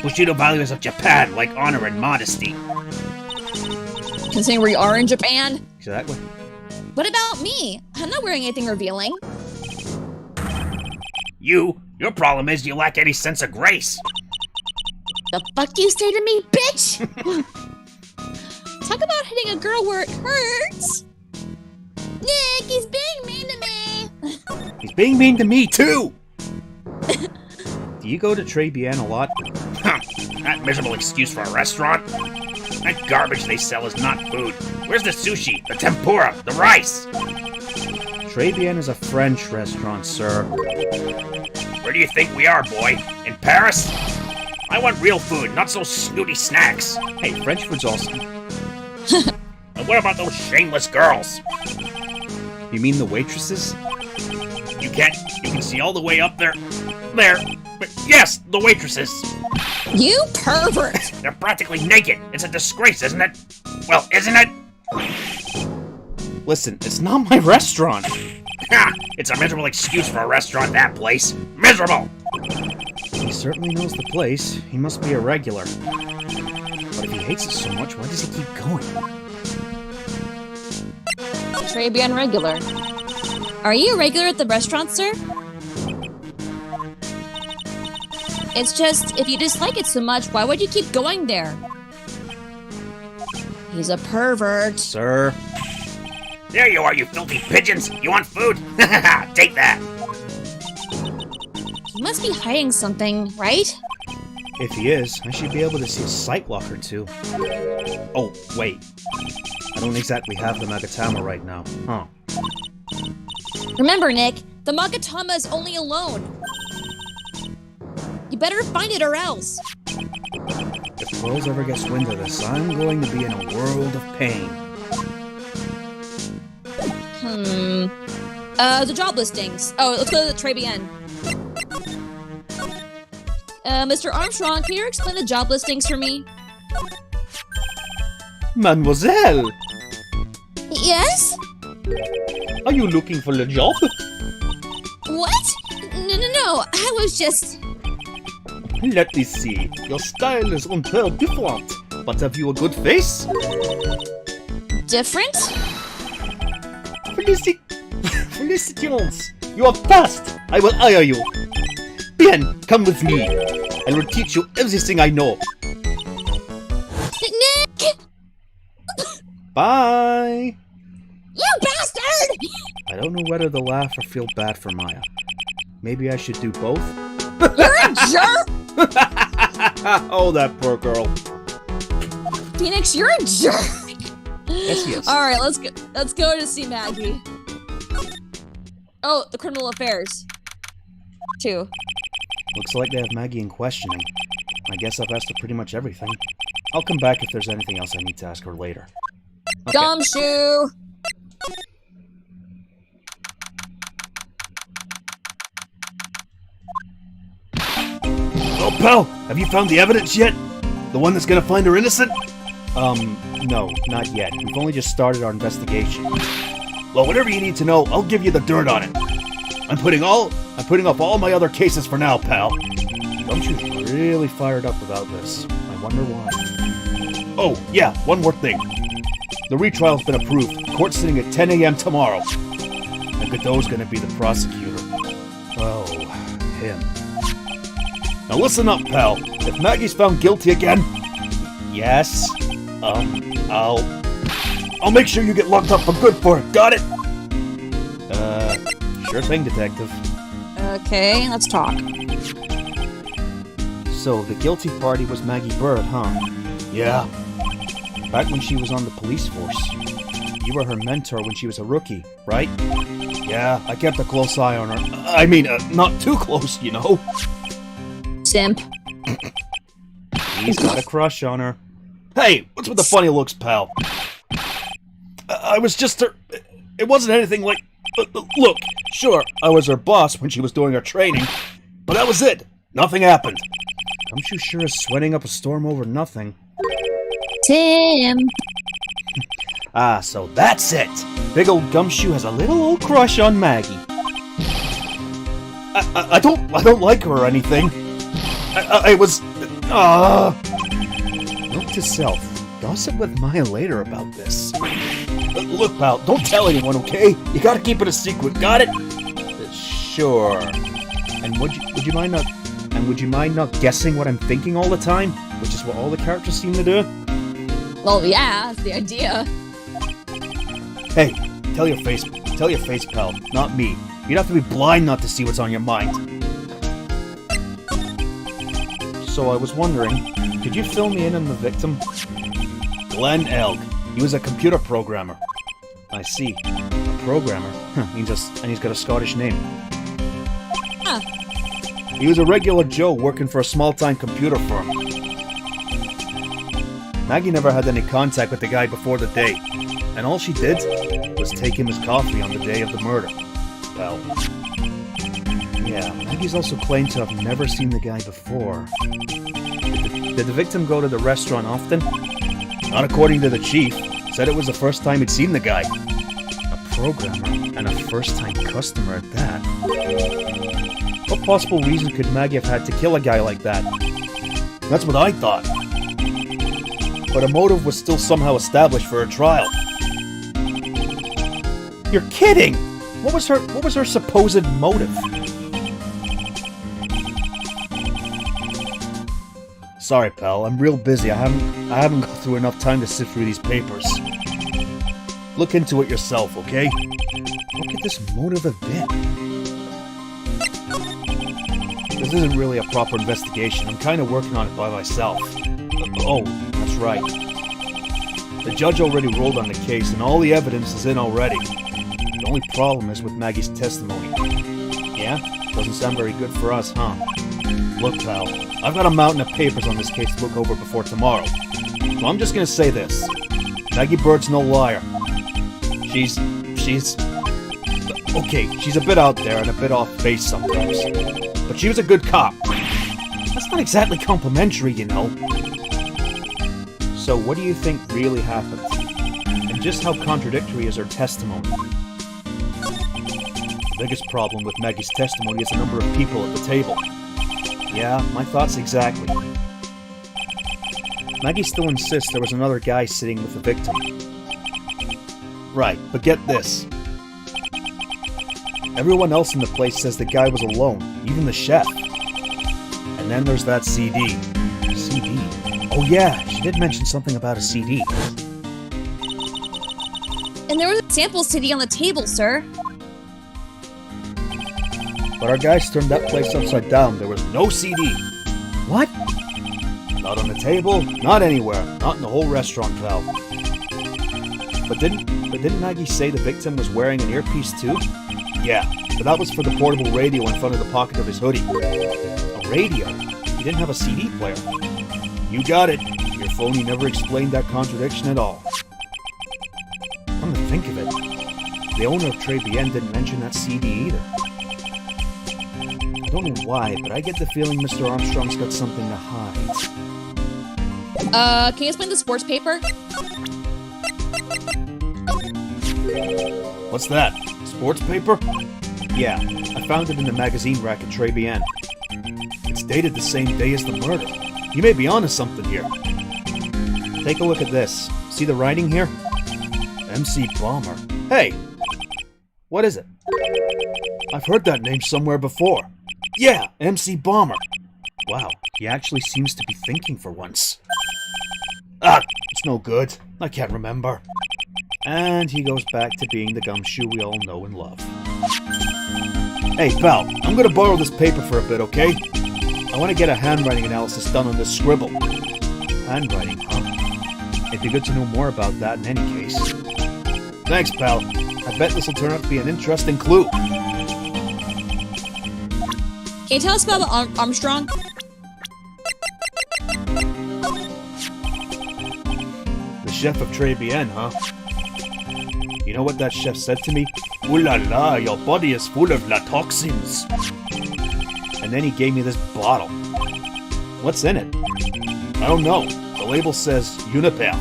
Bushido values of Japan, like honor and modesty? Considering we are in Japan? Exactly. What about me? I'm not wearing anything revealing. Your problem is you lack any sense of grace. The fuck you say to me, bitch? Talk about hitting a girl where it hurts. Nick, he's being mean to me. He's being mean to me, too! Do you go to Très Bien a lot? Huh, that miserable excuse for a restaurant. That garbage they sell is not food. Where's the sushi, the tempura, the rice? Très Bien is a French restaurant, sir. Where do you think we are, boy? In Paris? I want real food, not so snooty snacks. Hey, French food's awesome. And what about those shameless girls? You mean the waitresses? You can see all the way up there. There. But yes, the waitresses. You pervert! They're practically naked. It's a disgrace, isn't it? Well, isn't it? Listen, it's not my restaurant. Ha! It's a miserable excuse for a restaurant, that place. Miserable! He certainly knows the place. He must be a regular. But if he hates it so much, why does he keep going? Très Bien regular. Are you a regular at the restaurant, sir? It's just, if you dislike it so much, why would you keep going there? He's a pervert. Sir. There you are, you filthy pigeons! You want food? Take that! He must be hiding something, right? If he is, I should be able to see a sight lock or two. Oh, wait. I don't exactly have the Magatama right now, huh? Remember, Nick, The Magatama is only alone. You better find it or else. If Pearls ever gets wind of this, I'm going to be in a world of pain. The job listings. Oh, let's go to the Trebien. Mr. Armstrong, can you explain the job listings for me? Mademoiselle, Yes? are you looking for a job? What? No, I was just... Let me see. Your style is un peu different, but have you a good face? Different? Felicitations! You have passed! I will hire you! Bien, come with me. I will teach you everything I know. Nick! Bye! You bastard! I don't know whether to laugh or feel bad for Maya. Maybe I should do both? You're a jerk! Oh, that poor girl. Phoenix, you're a jerk! Yes. Alright, let's go to see Maggie. Oh, the criminal affairs. 2. Looks like they have Maggie in questioning. I guess I've asked her pretty much everything. I'll come back if there's anything else I need to ask her later. Okay. Gumshoe! Oh, pal! Have you found the evidence yet? The one that's gonna find her innocent? No, not yet. We've only just started our investigation. Well, whatever you need to know, I'll give you the dirt on it. I'm putting off all my other cases for now, pal. Gumshoe's really fired up about this. I wonder why. Oh, yeah, one more thing. The retrial's been approved. Court's sitting at 10 a.m. tomorrow. And Godot's gonna be the prosecutor. Oh, him. Now listen up, pal. If Maggie's found guilty again... Yes? I'll make sure you get locked up for good for it. Got it? Sure thing, detective. Okay, let's talk. So, the guilty party was Maggie Bird, huh? Yeah. Back when she was on the police force. You were her mentor when she was a rookie, right? Yeah, I kept a close eye on her. I mean, not too close, you know? Simp. He's got a crush on her. Hey, what's with the funny looks, pal? I was just her... It wasn't anything like... Look, sure, I was her boss when she was doing her training, but that was it. Nothing happened. Gumshoe sure is sweating up a storm over nothing. Tim. Ah, so that's it. Big old Gumshoe has a little old crush on Maggie. I don't like her or anything. I was... Note to self. Gossip with Maya later about this. Look, pal, don't tell anyone, okay? You gotta keep it a secret, got it? Sure. And would you mind not guessing what I'm thinking all the time? Which is what all the characters seem to do? Well, yeah, that's the idea. Hey, tell your face, pal, not me. You'd have to be blind not to see what's on your mind. So I was wondering, could you fill me in on the victim? Glenn Elg. He was a computer programmer. I see. A programmer? And he's got a Scottish name. Huh. He was a regular Joe working for a small-time computer firm. Maggie never had any contact with the guy before the date, and all she did was take him his coffee on the day of the murder. Well, yeah, Maggie's also claimed to have never seen the guy before. Did the victim go to the restaurant often? Not according to the chief. Said it was the first time he'd seen the guy. A programmer, and a first-time customer at that. What possible reason could Maggie have had to kill a guy like that? That's what I thought. But a motive was still somehow established for a trial. You're kidding! What was her supposed motive? Sorry, pal. I'm real busy. I haven't got through enough time to sift through these papers. Look into it yourself, okay? What could this motive have been? This isn't really a proper investigation. I'm kind of working on it by myself. Oh, that's right. The judge already ruled on the case, and all the evidence is in already. The only problem is with Maggie's testimony. Yeah? Doesn't sound very good for us, huh? Look, pal, I've got a mountain of papers on this case to look over before tomorrow. So I'm just gonna say this. Maggie Bird's no liar. She's... Okay, she's a bit out there and a bit off base sometimes. But she was a good cop. That's not exactly complimentary, you know. So what do you think really happened? And just how contradictory is her testimony? The biggest problem with Maggie's testimony is the number of people at the table. Yeah, my thoughts exactly. Maggie still insists there was another guy sitting with the victim. Right, but get this. Everyone else in the place says the guy was alone, even the chef. And then there's that CD. CD? Oh yeah, she did mention something about a CD. And there was a sample CD on the table, sir. But our guys turned that place upside down. There was no CD. What? Not on the table, not anywhere, not in the whole restaurant, pal. But didn't Maggie say the victim was wearing an earpiece too? Yeah, but that was for the portable radio in front of the pocket of his hoodie. A radio? He didn't have a CD player. You got it. Your phony never explained that contradiction at all. Come to think of it, the owner of Très Bien didn't mention that CD either. I don't know why, but I get the feeling Mr. Armstrong's got something to hide. Can you explain the sports paper? What's that? Sports paper? Yeah, I found it in the magazine rack at Très Bien. It's dated the same day as the murder. You may be onto something here. Take a look at this. See the writing here? MC Bomber. Hey! What is it? I've heard that name somewhere before. Yeah, MC Bomber. Wow, he actually seems to be thinking for once. Ah, it's no good. I can't remember. And he goes back to being the gumshoe we all know and love. Hey, pal, I'm gonna borrow this paper for a bit, okay? I want to get a handwriting analysis done on this scribble. Handwriting, huh? It'd be good to know more about that in any case. Thanks, pal. I bet this will turn out to be an interesting clue. Can you tell us about Armstrong? The chef of Très Bien, huh? You know what that chef said to me? Ooh la la, your body is full of la toxins. And then he gave me this bottle. What's in it? I don't know. The label says Juniper.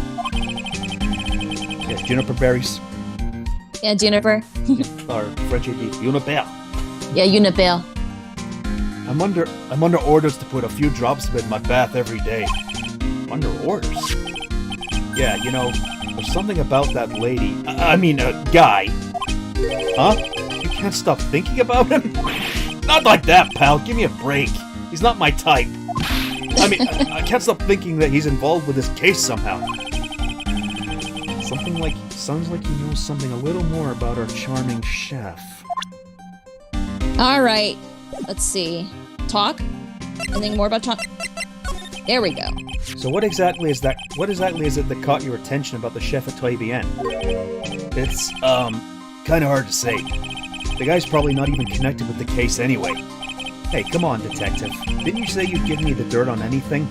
Yeah, juniper berries. Yeah, Juniper. Or French would be Juniper. Yeah, Unipale. I'm under orders to put a few drops of it in my bath every day. Under orders? Yeah, you know, there's something about that lady. Guy. Huh? You can't stop thinking about him? Not like that, pal. Give me a break. He's not my type. I can't stop thinking that he's involved with this case somehow. Sounds like he knows something a little more about our charming chef. All right. Let's see. Talk? Anything more about talk? There we go. So what exactly is it that caught your attention about the chef at Très Bien? It's, kinda hard to say. The guy's probably not even connected with the case anyway. Hey, come on, detective. Didn't you say you'd give me the dirt on anything?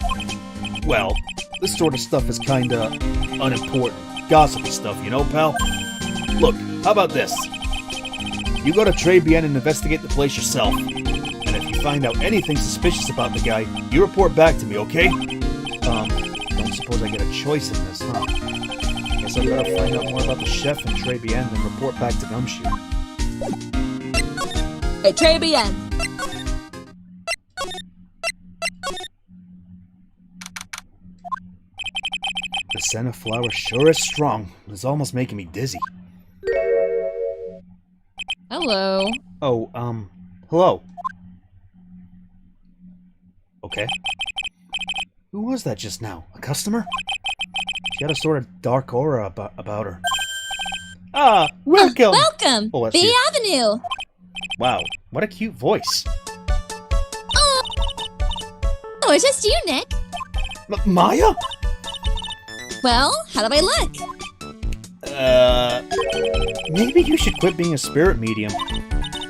Well, this sort of stuff is kinda unimportant. Gossipy stuff, you know, pal? Look, how about this? You go to Très Bien and investigate the place yourself. And if you find out anything suspicious about the guy, you report back to me, okay? Don't suppose I get a choice in this, huh? Guess I better find out more about the chef in Très Bien than report back to Gumshoe. Hey, Très Bien. The scent of flowers sure is strong. It's almost making me dizzy. Hello. Oh, hello. Okay. Who was that just now? A customer? She had a sort of dark aura about her. Ah, welcome! Welcome! Oh, that's Bay you. Avenue! Wow, what a cute voice. Oh, it's just you, Nick. Maya? Well, how do I look? Maybe you should quit being a spirit medium.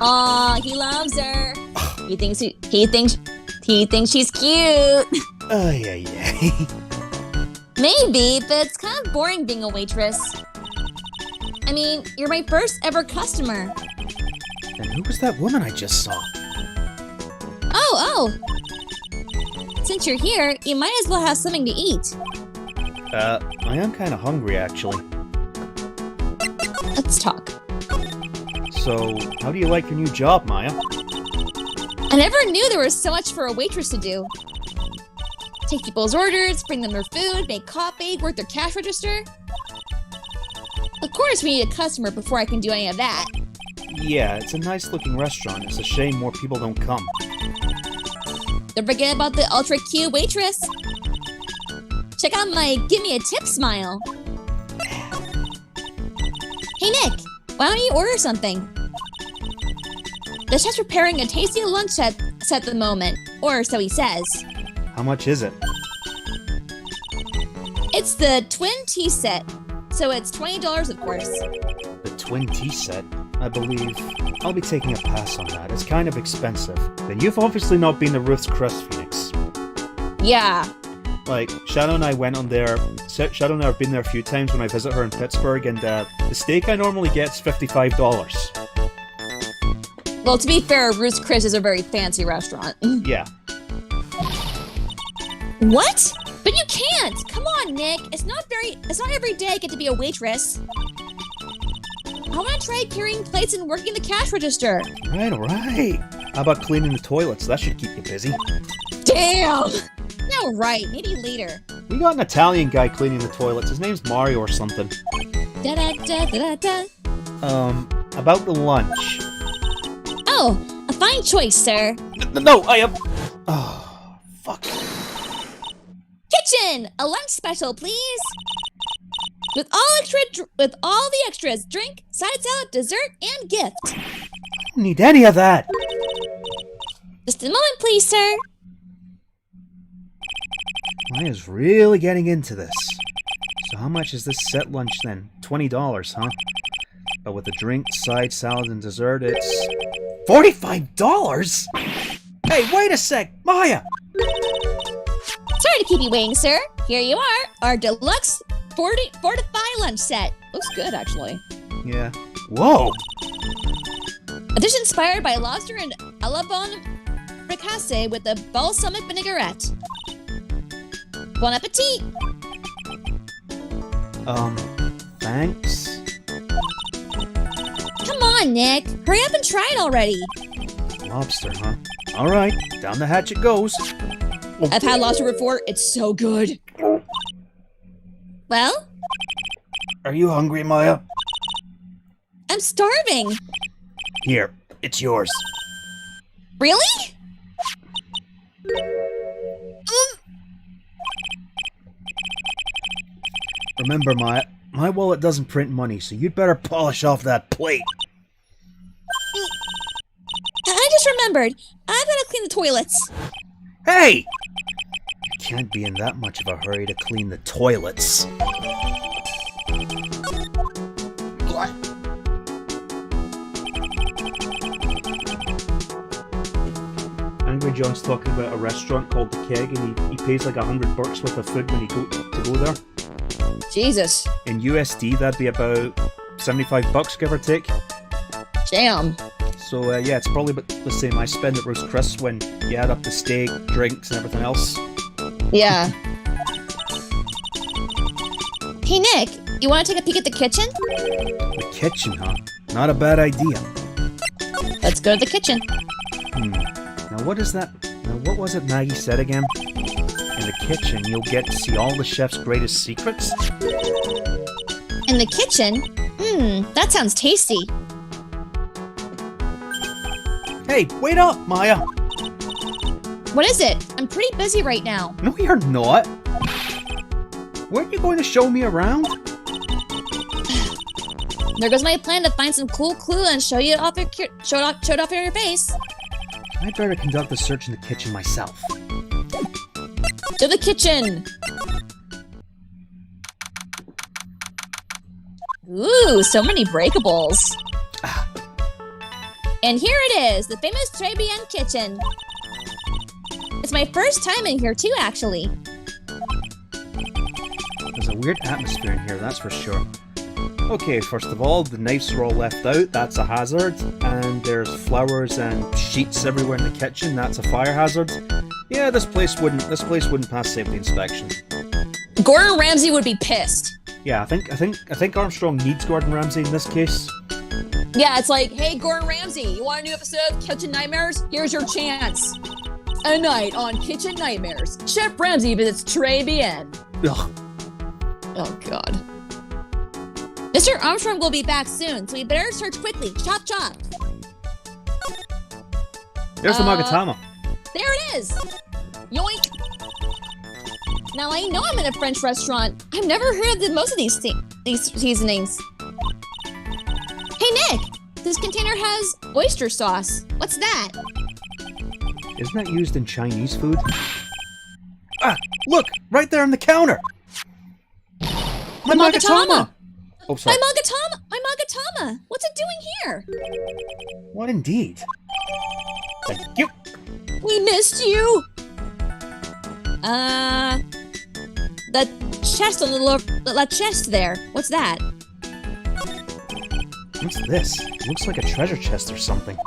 Aw, he loves her. He thinks she's cute. Oh, yeah. Maybe, but it's kind of boring being a waitress. I mean, you're my first ever customer. And who was that woman I just saw? Oh. Since you're here, you might as well have something to eat. I am kind of hungry, actually. Let's talk. So, how do you like your new job, Maya? I never knew there was so much for a waitress to do. Take people's orders, bring them their food, make coffee, work their cash register. Of course, we need a customer before I can do any of that. Yeah, it's a nice-looking restaurant. It's a shame more people don't come. Don't forget about the ultra-cute waitress. Check out my give me a tip smile. Hey, Nick, why don't you order something? The chef's preparing a tasty lunch set at the moment, or so he says. How much is it? It's the twin tea set, so it's $20, of course. The twin tea set? I believe I'll be taking a pass on that. It's kind of expensive. Then you've obviously not been to Ruth's Chris, Phoenix. Yeah. Like, Shadow and I went on there. Shadow and I have been there a few times when I visit her in Pittsburgh, and the steak I normally get is $55. Well, to be fair, Ruth's Chris is a very fancy restaurant. Yeah. What? But you can't! Come on, Nick. It's not every day I get to be a waitress. I want to try carrying plates and working the cash register. Right. How about cleaning the toilets? That should keep you busy. Damn! No, right. Maybe later. We got an Italian guy cleaning the toilets. His name's Mario or something. Da-da-da-da-da. About the lunch. Oh, a fine choice, sir. No, I am... Oh, fuck. Kitchen! A lunch special, please. With all the extras, drink, side salad, dessert, and gift. I don't need any of that. Just a moment, please, sir. Maya's really getting into this. So how much is this set lunch then? $20, huh? But with a drink, side salad, and dessert, it's... $45?! Hey, wait a sec! Maya! Sorry to keep you waiting, sir. Here you are, our deluxe fortify lunch set. Looks good, actually. Yeah. Whoa! A dish inspired by lobster and à la bonne fricassee with a balsamic vinaigrette. Bon appetit! Thanks? Come on, Nick. Hurry up and try it already. Lobster, huh? Alright, down the hatch it goes. I've had lobster before. It's so good. Well? Are you hungry, Maya? I'm starving. Here, it's yours. Really? Remember, Maya, my wallet doesn't print money, so you'd better polish off that plate. I just remembered. I've got to clean the toilets. Hey! You can't be in that much of a hurry to clean the toilets. Angry John's talking about a restaurant called The Keg, and he pays like $100 worth of food when you go there. Jesus. In USD, that'd be about $75, give or take. Damn. So yeah, it's probably about the same I spend at Ruth's Chris when you add up the steak, drinks, and everything else. Yeah. Hey, Nick, you want to take a peek at the kitchen? The kitchen, huh? Not a bad idea. Let's go to the kitchen. Now what is that? Now what was it Maggie said again? In the kitchen, you'll get to see all the chef's greatest secrets? In the kitchen? That sounds tasty. Hey, wait up, Maya! What is it? I'm pretty busy right now. No, you're not! Weren't you going to show me around? There goes my plan to find some cool clue and show it off in your face. I'd better conduct the search in the kitchen myself. To the kitchen! Ooh, so many breakables. And here it is, the famous Très Bien kitchen. It's my first time in here too, actually. There's a weird atmosphere in here, that's for sure. Okay, first of all, the knives are all left out, that's a hazard. And there's flowers and sheets everywhere in the kitchen, that's a fire hazard. Yeah, this place wouldn't pass safety inspection. Gordon Ramsay would be pissed. Yeah, I think Armstrong needs Gordon Ramsay in this case. Yeah, it's like, hey, Gordon Ramsay, you want a new episode of Kitchen Nightmares? Here's your chance. A night on Kitchen Nightmares. Chef Ramsay visits Très Bien. Ugh. Oh, God. Mr. Armstrong will be back soon, so we better search quickly. Chop, chop. There's the Magatama. There it is. Yoink. Now, I know I'm in a French restaurant. I've never heard of most of these seasonings. Hey, Nick. This container has oyster sauce. What's that? Isn't that used in Chinese food? Ah, look! Right there on the counter! My Magatama! Oh, sorry. My Magatama! What's it doing here? What indeed? Thank you! We missed you! The chest on the chest there. What's that? What's this? It looks like a treasure chest or something.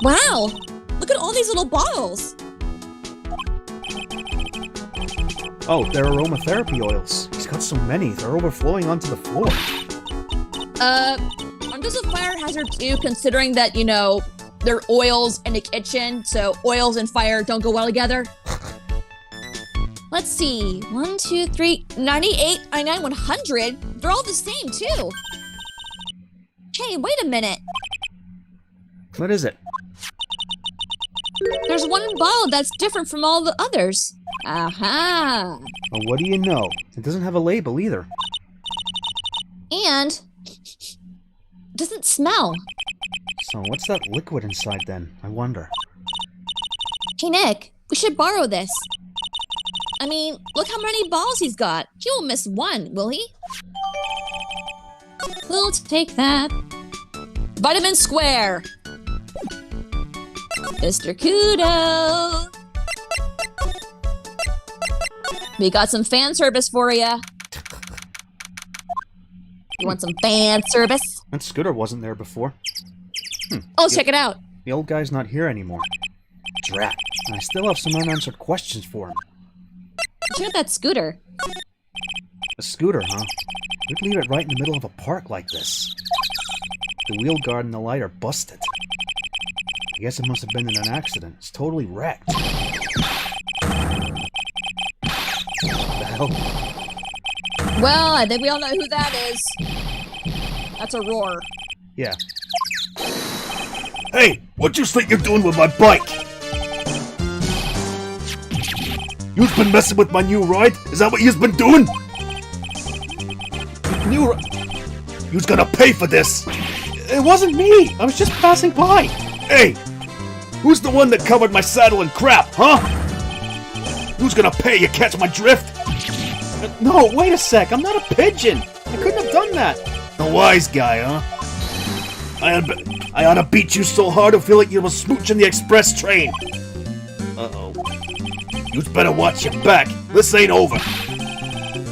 Wow! Look at all these little bottles! Oh, they're aromatherapy oils. He's got so many, they're overflowing onto the floor. Aren't those a fire hazard too, considering that, you know, they're oils in the kitchen, so oils and fire don't go well together? Let's see. 1, 2, 3, 98, 99, 100? They're all the same, too. Hey, wait a minute. What is it? There's one bottle that's different from all the others. Aha! Well, what do you know? It doesn't have a label either. And it doesn't smell. So what's that liquid inside then? I wonder. Hey, Nick, we should borrow this. I mean, look how many balls he's got. He won't miss one, will he? We'll take that. Vitamin Square. Mr. Kudo. We got some fan service for you. You want some fan service? That scooter wasn't there before. Oh, check it out. The old guy's not here anymore. Drat. I still have some unanswered questions for him. Check out that scooter. A scooter, huh? Who'd leave it right in the middle of a park like this? The wheel guard and the light are busted. I guess it must have been in an accident. It's totally wrecked. The hell? Well, I think we all know who that is. That's a roar. Yeah. Hey, what you think you're doing with my bike? You've been messing with my new ride? Is that what you've been doing? New You's gonna pay for this! It wasn't me! I was just passing by! Hey! Who's the one that covered my saddle in crap, huh? Who's gonna pay, you catch my drift? No, wait a sec! I'm not a pigeon! I couldn't have done that! The wise guy, huh? I ought to beat you so hard I feel like you was smooching the express train. Uh-oh. You'd better watch your back. This ain't over.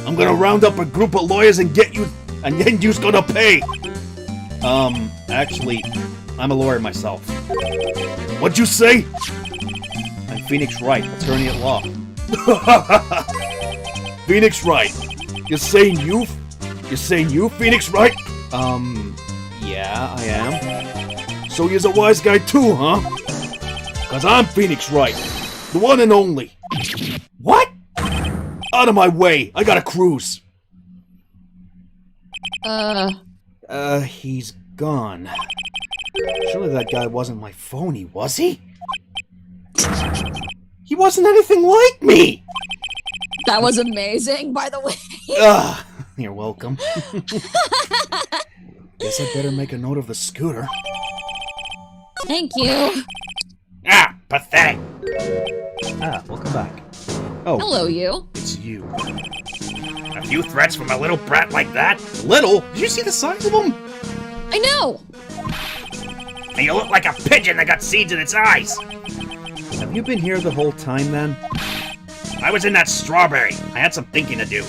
I'm gonna round up a group of lawyers and get you, and then you's gonna pay. Actually, I'm a lawyer myself. What'd you say? I'm Phoenix Wright, attorney at law. Phoenix Wright. You're saying you, Phoenix Wright? Yeah, I am. So you're a wise guy too, huh? Cause I'm Phoenix Wright. The one and only. What? Out of my way. I gotta cruise. He's gone. Surely that guy wasn't my phony, was he? He wasn't anything like me! That was amazing, by the way. You're welcome. Guess I'd better make a note of the scooter. Thank you. Ah, pathetic. Welcome back. Oh, Hello, you. it's you. A few threats from a little brat like that? Little? Did you see the size of him? I know. And you look like a pigeon that got seeds in its eyes. Have you been here the whole time, then? I was in that strawberry. I had some thinking to do.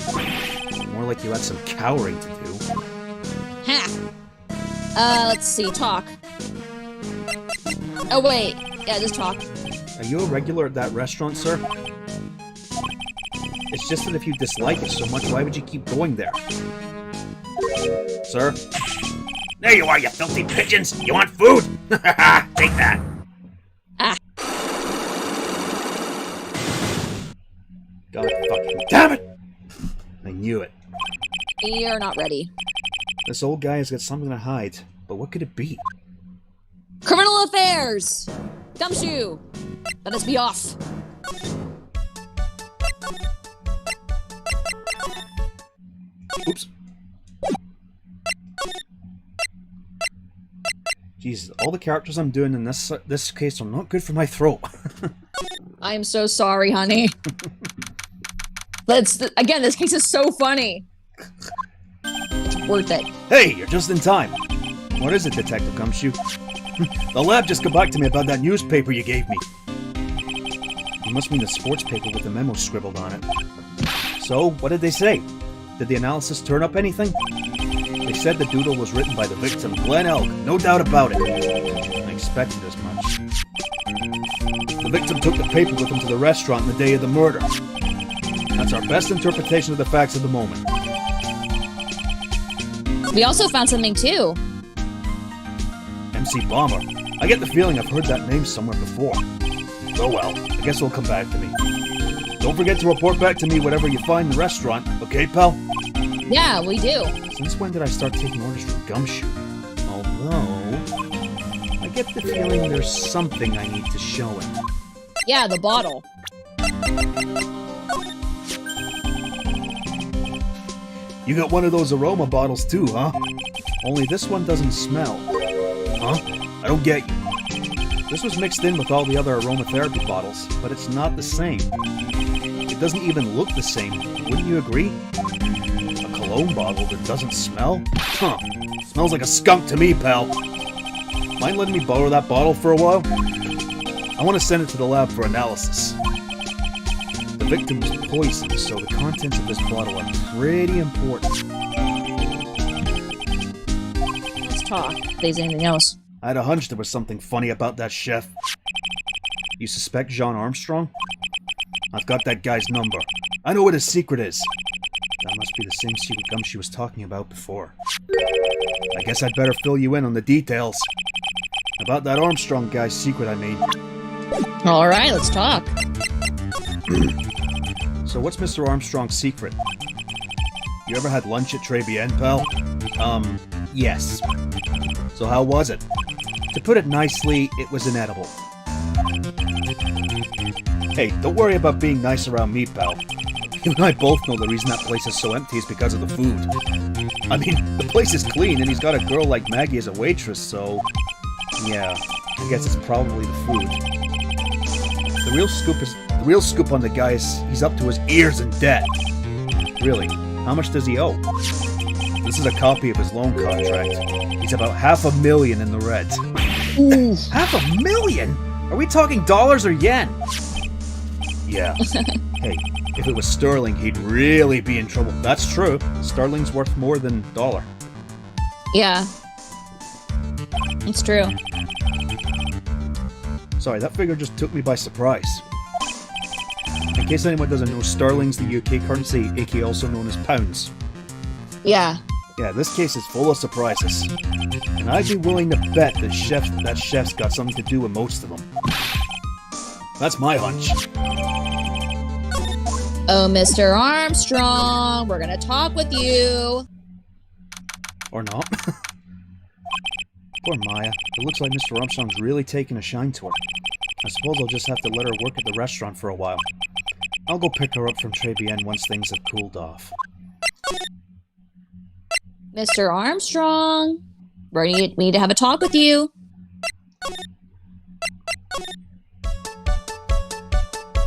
More like you had some cowering to do. Ha! Let's see, talk. Oh, wait. Yeah, just talk. Are you a regular at that restaurant, sir? It's just that if you dislike it so much, why would you keep going there? Sir? There you are, you filthy pigeons. You want food? Take that. God fucking damn it! I knew it. You're not ready. This old guy has got something to hide, but what could it be? Criminal affairs! Gumshoe! Let us be off. Oops. Jesus, all the characters I'm doing in this case are not good for my throat. I am so sorry, honey. Again, this case is so funny. It's worth it. Hey, you're just in time. What is it, Detective Gumshoe? The lab just got back to me about that newspaper you gave me. You must mean the sports paper with the memo scribbled on it. So, what did they say? Did the analysis turn up anything? They said the doodle was written by the victim, Glenn Elk, no doubt about it. I expected as much. The victim took the paper with him to the restaurant on the day of the murder. That's our best interpretation of the facts of the moment. We also found something too. MC Bomber. I get the feeling I've heard that name somewhere before. Oh well, I guess it'll come back to me. Don't forget to report back to me whatever you find in the restaurant, okay, pal? Yeah, we do. Since when did I start taking orders from Gumshoe? Although, I get the feeling there's something I need to show him. Yeah, the bottle. You got one of those aroma bottles too, huh? Only this one doesn't smell. Huh? I don't get you. This was mixed in with all the other aromatherapy bottles, but it's not the same. It doesn't even look the same, wouldn't you agree? A cologne bottle that doesn't smell? Huh. Smells like a skunk to me, pal. Mind letting me borrow that bottle for a while? I want to send it to the lab for analysis. The victim was poisoned, so the contents of this bottle are pretty important. Let's talk. If there's anything else. I had a hunch there was something funny about that chef. You suspect Jean Armstrong? I've got that guy's number. I know what his secret is. That must be the same secret Gumshoe was talking about before. I guess I'd better fill you in on the details. About that Armstrong guy's secret, I mean. Alright, let's talk. So what's Mr. Armstrong's secret? You ever had lunch at Trebien, pal? Yes. So how was it? To put it nicely, it was inedible. Hey, don't worry about being nice around me, pal. You and I both know the reason that place is so empty is because of the food. I mean, the place is clean and he's got a girl like Maggie as a waitress, so... yeah, I guess it's probably the food. The real scoop on the guy is he's up to his ears in debt. Really, how much does he owe? This is a copy of his loan contract. He's about $500,000 in the red. $500,000? Are we talking dollars or yen? Yeah. Hey, if it was sterling, he'd really be in trouble. That's true. Sterling's worth more than dollar. Yeah. It's true. Sorry, that figure just took me by surprise. In case anyone doesn't know, sterling's the UK currency, aka also known as pounds. Yeah. Yeah, this case is full of surprises. And I'd be willing to bet that chef's got something to do with most of them. That's my hunch. Oh, Mr. Armstrong, we're gonna talk with you. Or not. Poor Maya. It looks like Mr. Armstrong's really taking a shine to her. I suppose I'll just have to let her work at the restaurant for a while. I'll go pick her up from Trebien once things have cooled off. Mr. Armstrong, we need to have a talk with you.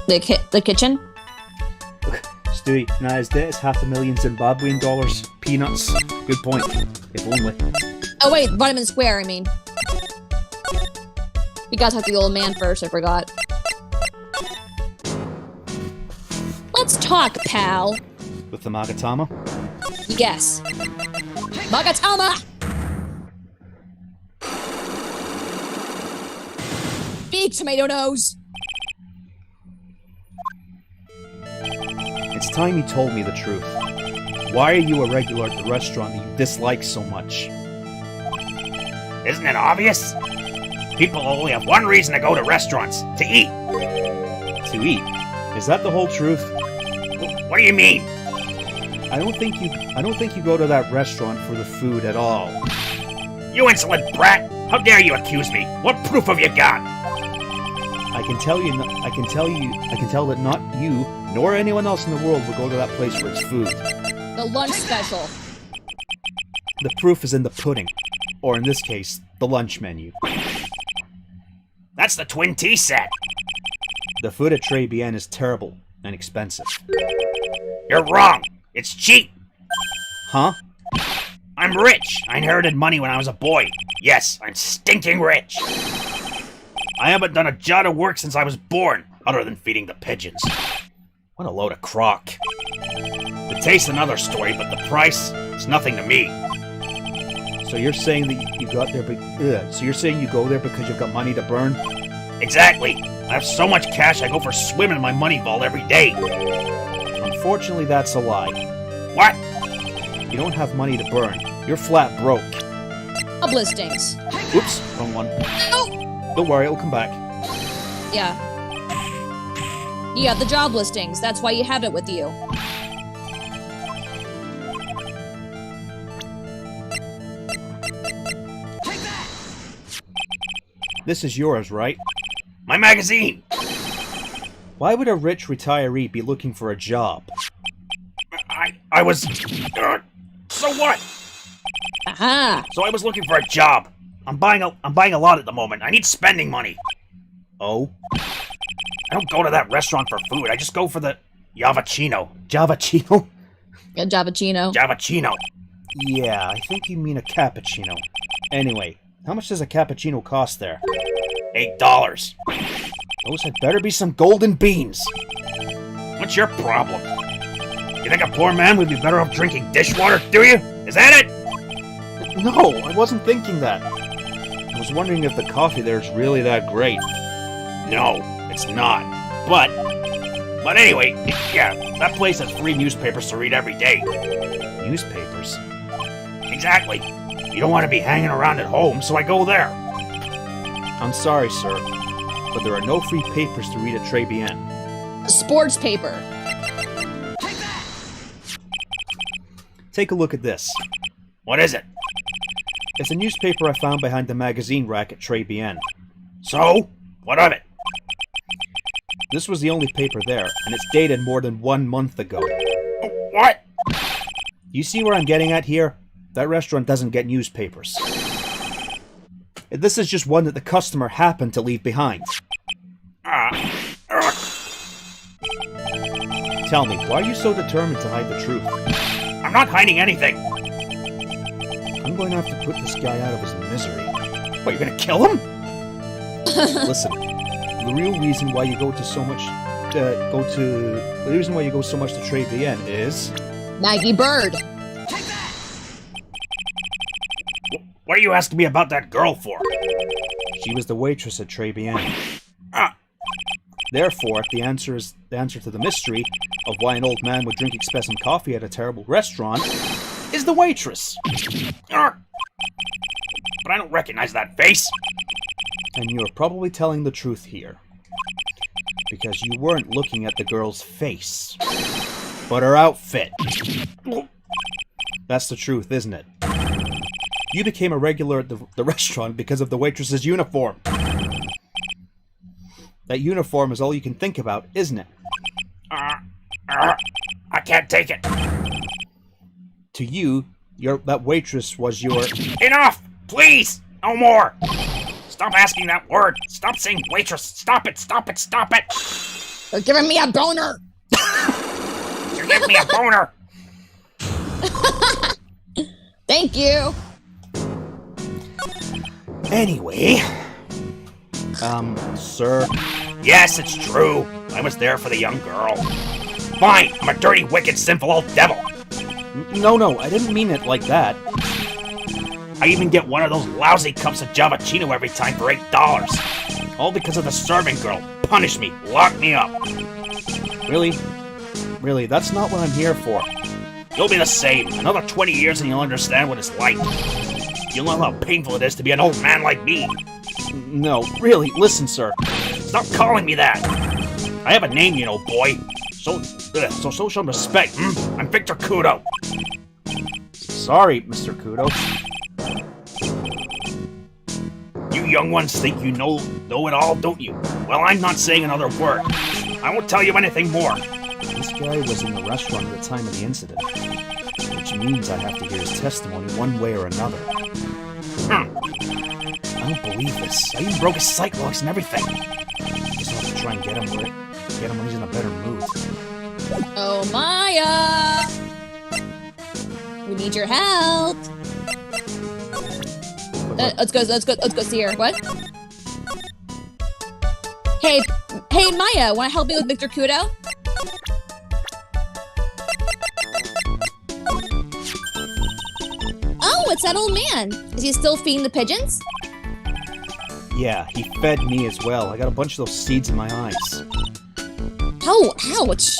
The kitchen? Stewie, now his debt is $500,000 Zimbabwean dollars. Peanuts. Good point. If only. Oh wait, Vitamin Square, I mean. We gotta talk to the old man first, I forgot. Let's talk, pal. With the Magatama? Yes. Magatama! Big tomato nose! It's time you told me the truth. Why are you a regular at the restaurant that you dislike so much? Isn't it obvious? People only have one reason to go to restaurants, to eat. To eat? Is that the whole truth? What do you mean? I don't think you go to that restaurant for the food at all. You insolent brat! How dare you accuse me? What proof have you got? I can tell that not you nor anyone else in the world will go to that place for its food. The lunch special. The proof is in the pudding, or in this case, the lunch menu. That's the twin tea set. The food at Très Bien is terrible and expensive. You're wrong. It's cheap. Huh? I'm rich. I inherited money when I was a boy. Yes, I'm stinking rich. I haven't done a jot of work since I was born, other than feeding the pigeons. What a load of crock. The taste's another story, but the price is nothing to me. So you're saying that you got there, so you're saying you go there because you've got money to burn? Exactly. I have so much cash I go for a swim in my money vault every day. Unfortunately, that's a lie. What? You don't have money to burn. You're flat broke. Job listings. Oops, wrong one. Oh! Don't worry, it'll come back. Yeah. Yeah, the job listings. That's why you have it with you. This is yours, right? My magazine! Why would a rich retiree be looking for a job? I was... so what? Aha! So I was looking for a job. I'm buying a lot at the moment. I need spending money. Oh? I don't go to that restaurant for food. I just go for the Javachino. Javachino? A Javachino. Javachino. Yeah, I think you mean a cappuccino. Anyway, how much does a cappuccino cost there? $8. Those had better be some golden beans. What's your problem? You think a poor man would be better off drinking dishwater, do you? Is that it? No, I wasn't thinking that. I was wondering if the coffee there is really that great. No, it's not. But anyway, yeah, that place has free newspapers to read every day. Newspapers? Exactly. You don't want to be hanging around at home, so I go there. I'm sorry, sir, but there are no free papers to read at Très Bien. Sports paper. Take a look at this. What is it? It's a newspaper I found behind the magazine rack at Très Bien. So? What of it? This was the only paper there, and it's dated more than 1 month ago. What? You see where I'm getting at here? That restaurant doesn't get newspapers. This is just one that the customer happened to leave behind. Tell me, why are you so determined to hide the truth? I'm not hiding anything. I'm going to have to put this guy out of his misery. What, you're gonna kill him? Listen, the real reason why you go so much to Très Bien is Maggie Bird. What are you asking me about that girl for? she was the waitress at Très Bien. Ah, Therefore, the answer to the mystery of why an old man would drink expensive coffee at a terrible restaurant is the waitress. but I don't recognize that face. And you're probably telling the truth here. Because you weren't looking at the girl's face, but her outfit. That's the truth, isn't it? You became a regular at the restaurant because of the waitress's uniform. That uniform is all you can think about, isn't it? I can't take it. To you, that waitress was your... Enough! Please! No more! Stop asking that word! Stop saying waitress! Stop it! Stop it! Stop it! You're giving me a boner. You're giving me a boner! Thank you. Anyway, Sir. Yes, it's true. I was there for the young girl. Fine, I'm a dirty, wicked, sinful old devil. No, I didn't mean it like that. I even get one of those lousy cups of Javachino every time for $8. All because of the serving girl. Punish me. Lock me up. Really, that's not what I'm here for. You'll be the same. Another 20 years and you'll understand what it's like. You'll know how painful it is to be an old man like me. No, really, listen, sir. Stop calling me that. I have a name, you know, boy. So show some respect, I'm Victor Kudo. Sorry, Mr. Kudo. You young ones think you know it all, don't you? Well, I'm not saying another word. I won't tell you anything more. This guy was in the restaurant at the time of the incident, which means I have to hear his testimony one way or another. I don't believe this. I even broke his sight locks and everything. Just have to try and get him when he's in a better mood. Oh, Maya! We need your help. Let's go see her. What? Hey, Maya, want to help me with Victor Kudo? Oh, it's that old man. Is he still feeding the pigeons? Yeah, he fed me as well. I got a bunch of those seeds in my eyes. Oh, ouch.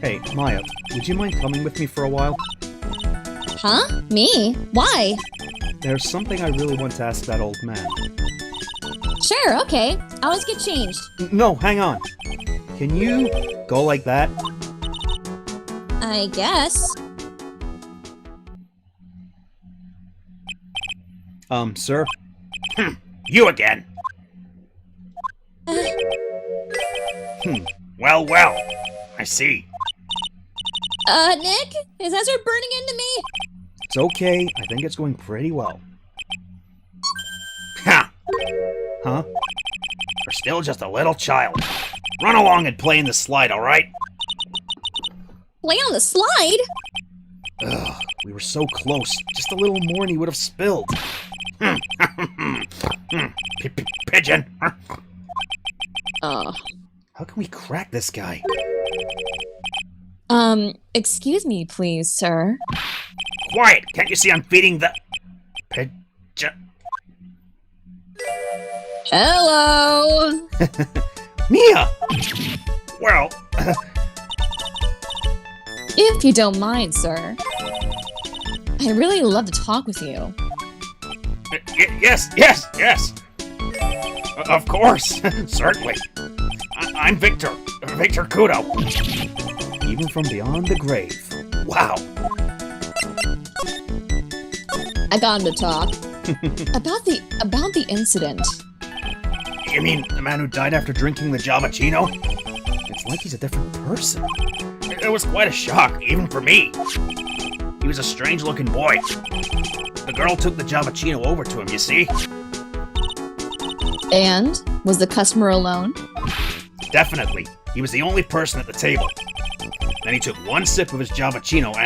Hey, Maya, would you mind coming with me for a while? Huh? Me? Why? There's something I really want to ask that old man. Sure, okay. I'll just get changed. No, hang on. Can you go like that? I guess. Sir? You again. Well, I see. Nick? Is that start burning into me? It's okay. I think it's going pretty well. Ha! Huh? You're still just a little child. Run along and play in the slide, alright? Play on the slide? Ugh, we were so close. Just a little more and he would have spilled. Pigeon. How can we crack this guy? Excuse me, please, sir. Quiet! Can't you see I'm feeding the... pigeon? Hello! Mia! Well... If you don't mind, sir. I'd really love to talk with you. Yes! Of course! Certainly. I'm Victor Kudo. Even from beyond the grave. Wow. I got him to talk. about the incident. You mean the man who died after drinking the Javachino? It's like he's a different person. It was quite a shock, even for me. He was a strange-looking boy. The girl took the Javachino over to him, you see? And? Was the customer alone? Definitely. He was the only person at the table. Then he took one sip of his Javachino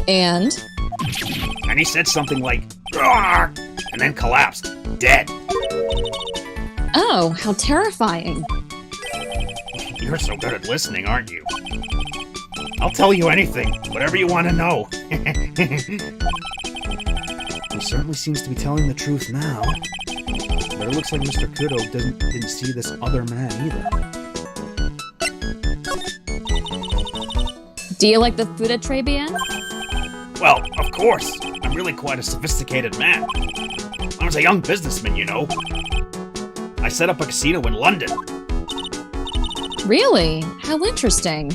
and he said something like, "Roar!" and then collapsed, dead. Oh, how terrifying. You're so good at listening, aren't you? I'll tell you anything, whatever you want to know. He certainly seems to be telling the truth now. But it looks like Mr. Kudo didn't see this other man either. Do you like the food at Trebian? Well, of course. I'm really quite a sophisticated man. I was a young businessman, you know. I set up a casino in London. Really? How interesting.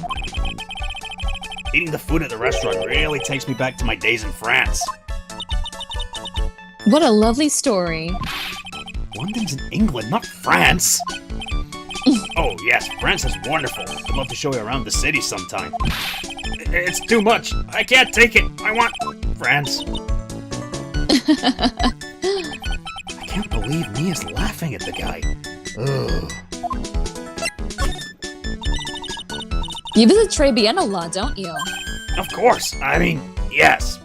Eating the food at the restaurant really takes me back to my days in France. What a lovely story. London's in England, not France. Oh, yes, France is wonderful. I'd love to show you around the city sometime. It's too much. I can't take it. I want France. I can't believe Mia's laughing at the guy. Ugh. You visit Trebian a lot, don't you? Of course. I mean, yes.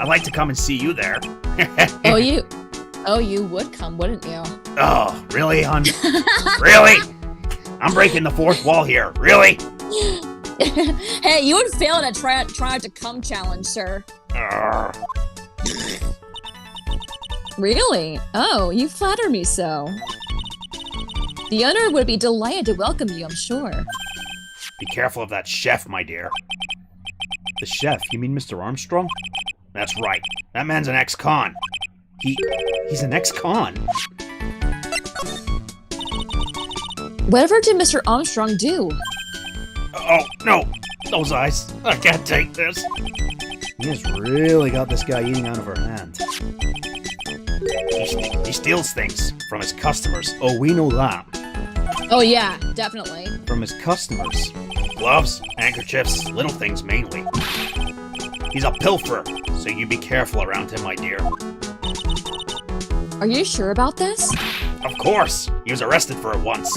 I'd like to come and see you there. Oh, you would come, wouldn't you? Oh, really, hon? Really? I'm breaking the fourth wall here. Really? Hey, you would fail at a try not to come challenge, sir. Ugh. Really? Oh, you flatter me so. The owner would be delighted to welcome you, I'm sure. Be careful of that chef, my dear. The chef? You mean Mr. Armstrong? That's right. That man's an ex-con. He's an ex-con. Whatever did Mr. Armstrong do? Oh, no. Those eyes. I can't take this. He has really got this guy eating out of her hand. He steals things from his customers. Oh, we know that. Oh yeah, definitely. From his customers. Gloves, handkerchiefs, little things mainly. He's a pilferer, so you be careful around him, my dear. Are you sure about this? Of course! He was arrested for it once.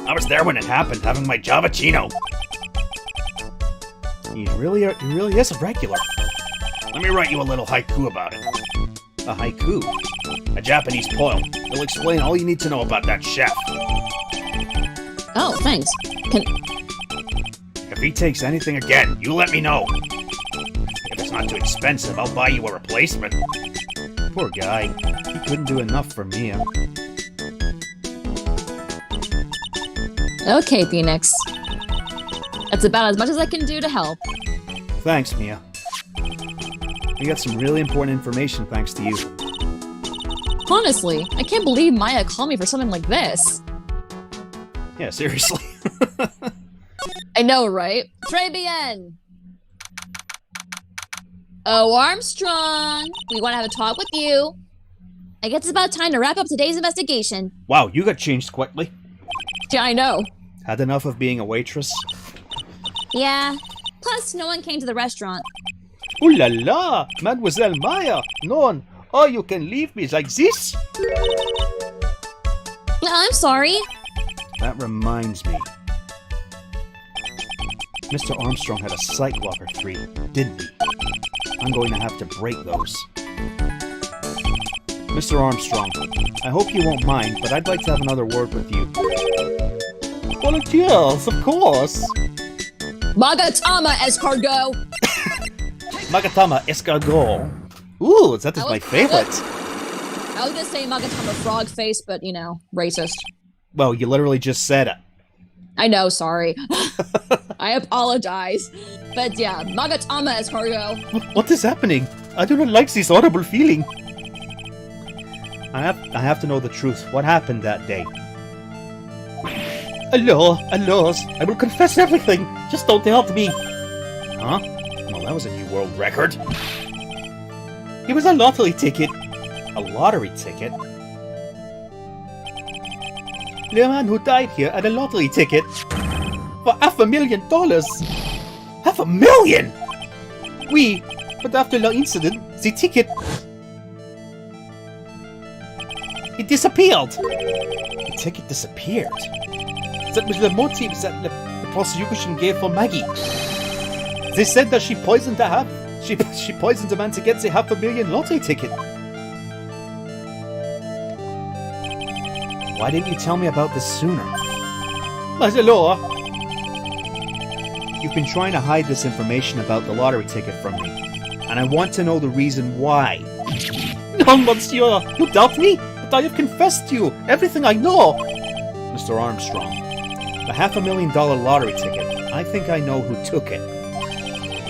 I was there when it happened, having my Javachino. He really is a regular. Let me write you a little haiku about it. A haiku. A Japanese poem. It'll explain all you need to know about that chef. Oh, thanks. If he takes anything again, you let me know. If it's not too expensive, I'll buy you a replacement. Poor guy. He couldn't do enough for Mia. Okay, Phoenix. That's about as much as I can do to help. Thanks, Mia. We got some really important information thanks to you. Honestly, I can't believe Maya called me for something like this. Yeah, seriously. I know, right? Très bien! Oh, Armstrong! We want to have a talk with you. I guess it's about time to wrap up today's investigation. Wow, you got changed quickly. Yeah, I know. Had enough of being a waitress? Yeah. Plus, no one came to the restaurant. Ooh la la! Mademoiselle Maya! Non! Oh, you can leave me like this? I'm sorry. That reminds me. Mr. Armstrong had a Psych Locker 3, didn't he? I'm going to have to break those. Mr. Armstrong, I hope you won't mind, but I'd like to have another word with you. Volunteers, of course! Magatama, escargot! Magatama escargot. Ooh, that is I my was- favorite. I was gonna say Magatama frog face, but you know, racist. Well, you literally just said it. I know, sorry. I apologize. But yeah, Magatama escargot. What is happening? I do not like this horrible feeling. I have to know the truth. What happened that day? Alas, I will confess everything. Just don't help me. Huh? Well, that was a new world record. It was a lottery ticket. A lottery ticket? The man who died here had a lottery ticket for $500,000. $500,000! Oui, but after the incident, the ticket it disappeared. The ticket disappeared. That was the motive that the prosecution gave for Maggie. They said that she poisoned she poisoned the man to get the $500,000 lottery ticket. Why didn't you tell me about this sooner? My lord, You've been trying to hide this information about the lottery ticket from me, and I want to know the reason why. no, monsieur, you doubt me, but I have confessed to you everything I know. Mr. Armstrong, the $500,000 lottery ticket, I think I know who took it.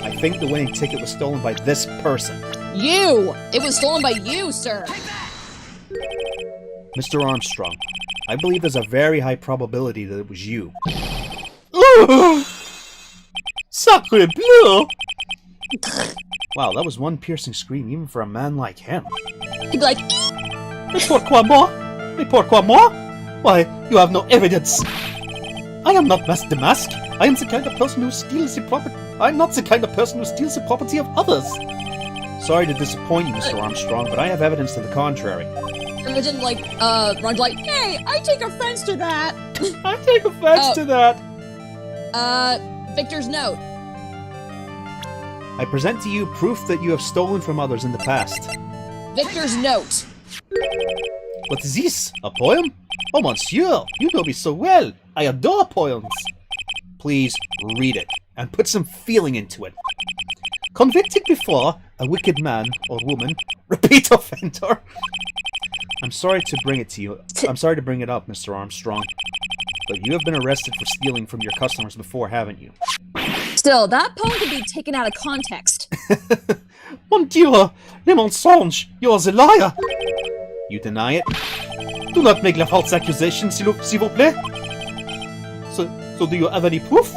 I think the winning ticket was stolen by this person. You! It was stolen by you, sir! Mr. Armstrong, I believe there's a very high probability that it was you. Sacre bleu! Wow, that was one piercing scream even for a man like him. He'd be like, Mais pourquoi moi? Mais pourquoi moi? Why, you have no evidence. I am not the mask. I am the kind of person who steals the property. I'm not the kind of person who steals the property of others. Sorry to disappoint you, Mr. Armstrong, but I have evidence to the contrary. imagine like, Ron's like, hey, I take offense to that! I take offense to that. Victor's note. I present to you proof that you have stolen from others in the past. Victor's note. What is this? A poem? Oh, monsieur, you know me so well. I adore poems. Please read it and put some feeling into it. Convicted before, a wicked man or woman, repeat offender. I'm sorry to bring it to you. I'm sorry to bring it up, Mr. Armstrong. But you have been arrested for stealing from your customers before, haven't you? Still, that poem can be taken out of context. Mon Dieu, le mensonge, you are a liar. You deny it? Do not make la false accusation, s'il vous plaît. So do you have any proof?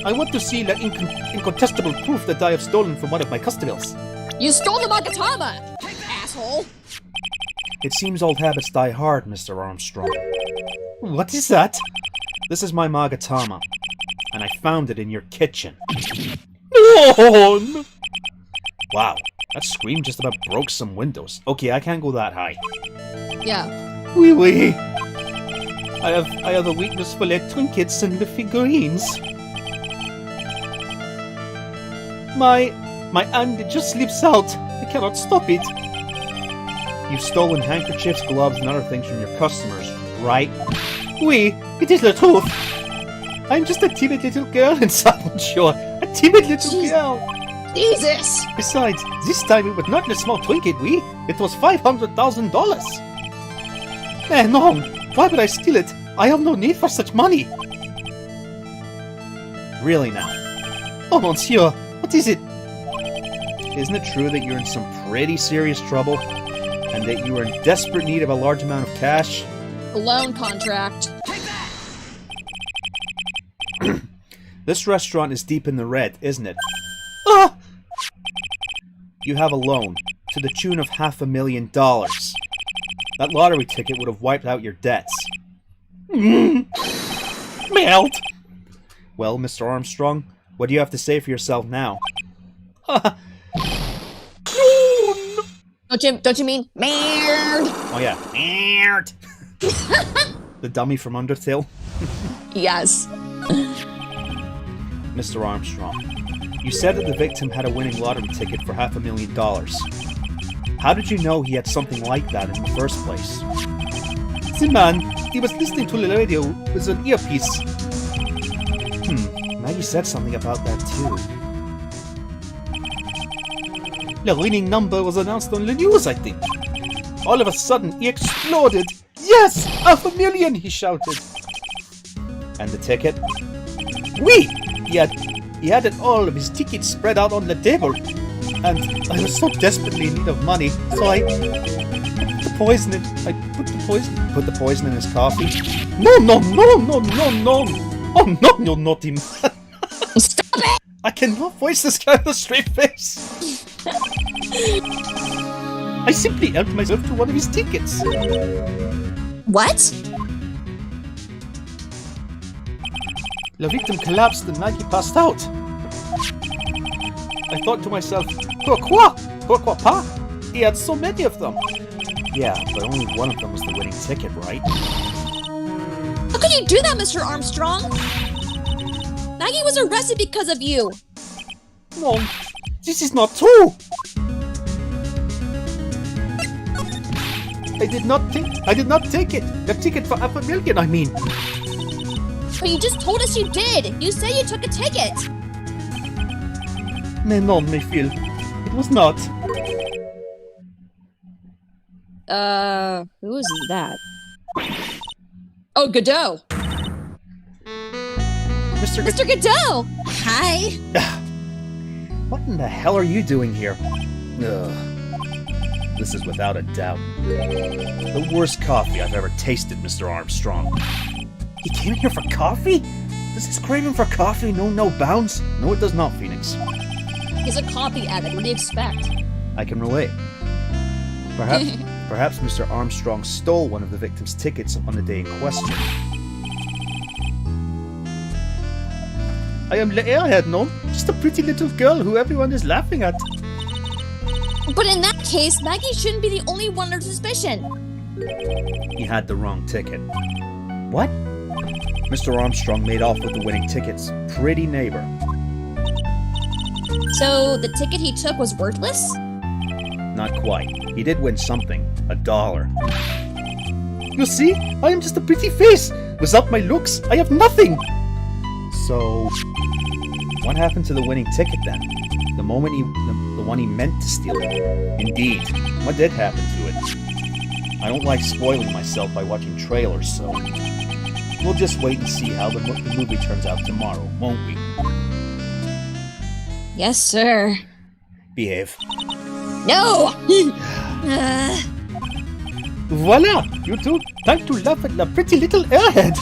I want to see the incontestable proof that I have stolen from one of my customers. You stole the Magatama, asshole. It seems old habits die hard, Mr. Armstrong. What is that? This is my Magatama, and I found it in your kitchen. No! Wow, that scream just about broke some windows. Okay, I can't go that high. Yeah. Oui, oui. I have a weakness for the trinkets and the figurines. My hand just slips out. I cannot stop it. You've stolen handkerchiefs, gloves, and other things from your customers, right? Oui, it is the truth. I'm just a timid little girl inside, monsieur. A timid little girl. Jesus! Besides, this time it was not a small trinket, oui? It was $500,000. Eh, no. Why would I steal it? I have no need for such money. Really now? Oh, monsieur, what is it? Isn't it true that you're in some pretty serious trouble? And that you are in desperate need of a large amount of cash? A loan contract. This restaurant is deep in the red, isn't it? Ah! You have a loan to the tune of $500,000. That lottery ticket would have wiped out your debts. Melt! Well, Mr. Armstrong, what do you have to say for yourself now? Don't you mean Merd? Oh yeah, Merd. The dummy from Undertale. Yes. Mr. Armstrong, you said that the victim had a winning lottery ticket for $500,000. How did you know he had something like that in the first place? The man, he was listening to the radio with an earpiece. Maggie said something about that too. The winning number was announced on the news, I think. All of a sudden, he exploded. Yes! $500,000, he shouted. And the ticket? Oui! He had all of his tickets spread out on the table. And I was so desperately in need of money, so I put the poison in his coffee. No! Oh no, you naughty man. Stop it! I cannot voice this guy with a straight face. I simply helped myself to one of his tickets. What? The victim collapsed and Maggie passed out. I thought to myself, pourquoi pas? He had so many of them. Yeah, but only one of them was the winning ticket, right? How could you do that, Mr. Armstrong? Maggie was arrested because of you. No, this is not true. I did not take it. The ticket for $500,000, I mean. But you just told us you did. You said you took a ticket. Mais non, mes filles. It was not. Who is that? Oh, Godot. Mr. Mr. Godot! Hi. What in the hell are you doing here? Ugh. This is without a doubt the worst coffee I've ever tasted, Mr. Armstrong. He came here for coffee? Does his craving for coffee know no bounds? No, it does not, Phoenix. He's a coffee addict. What do you expect? I can relate. Perhaps Mr. Armstrong stole one of the victim's tickets on the day in question. I am the airhead, no? Just a pretty little girl who everyone is laughing at. But in that case, Maggie shouldn't be the only one under suspicion. He had the wrong ticket. What? Mr. Armstrong made off with the winning tickets. Pretty neighbor. So the ticket he took was worthless? Not quite. he did win something. $1. You see? I am just a pretty face. Without my looks, I have nothing. So, what happened to the winning ticket then? The moment the one he meant to steal? Indeed. What did happen to it? I don't like spoiling myself by watching trailers, so we'll just wait and see how the movie turns out tomorrow, won't we? Yes, sir. Behave. No! Voila! You two, time to laugh at the pretty little airhead!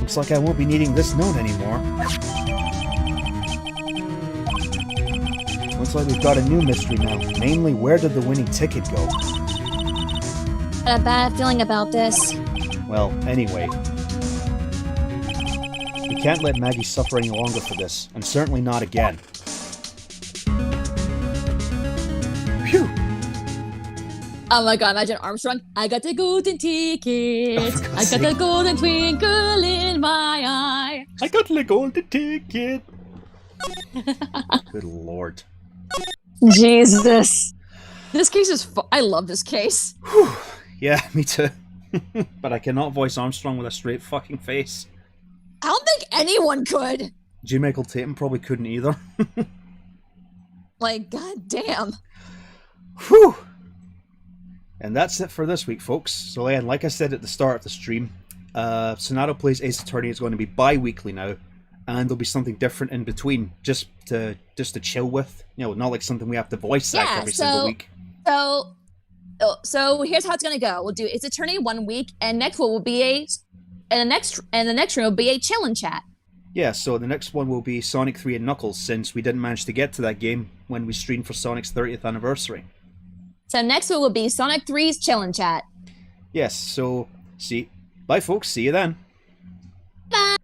Looks like I won't be needing this note anymore. Looks like we've got a new mystery now. Namely, where did the winning ticket go? Got a bad feeling about this. Well, anyway. We can't let Maggie suffer any longer for this, and certainly not again. Phew! Oh my god, imagine Armstrong. I got the golden ticket. I got the golden twinkle in my eye. I got the golden ticket! Good lord. Jesus. This case is I love this case. Whew. Yeah, me too. But I cannot voice Armstrong with a straight fucking face. I don't think anyone could. J. Michael Tatum probably couldn't either. Like, god damn. Whew! And that's it for this week, folks. So, and like I said at the start of the stream, Sonadow Plays Ace Attorney is going to be bi-weekly now, and there'll be something different in between, just to chill with. You know, not like something we have to voice act every single week. So here's how it's gonna go. We'll do Ace Attorney 1 week, and next one will be the next room will be a chill and chat. Yeah, so the next one will be Sonic 3 and Knuckles, since we didn't manage to get to that game when we streamed for Sonic's 30th anniversary. So next one will be Sonic 3's chill and chat. Yes, so bye folks, see you then. Bye.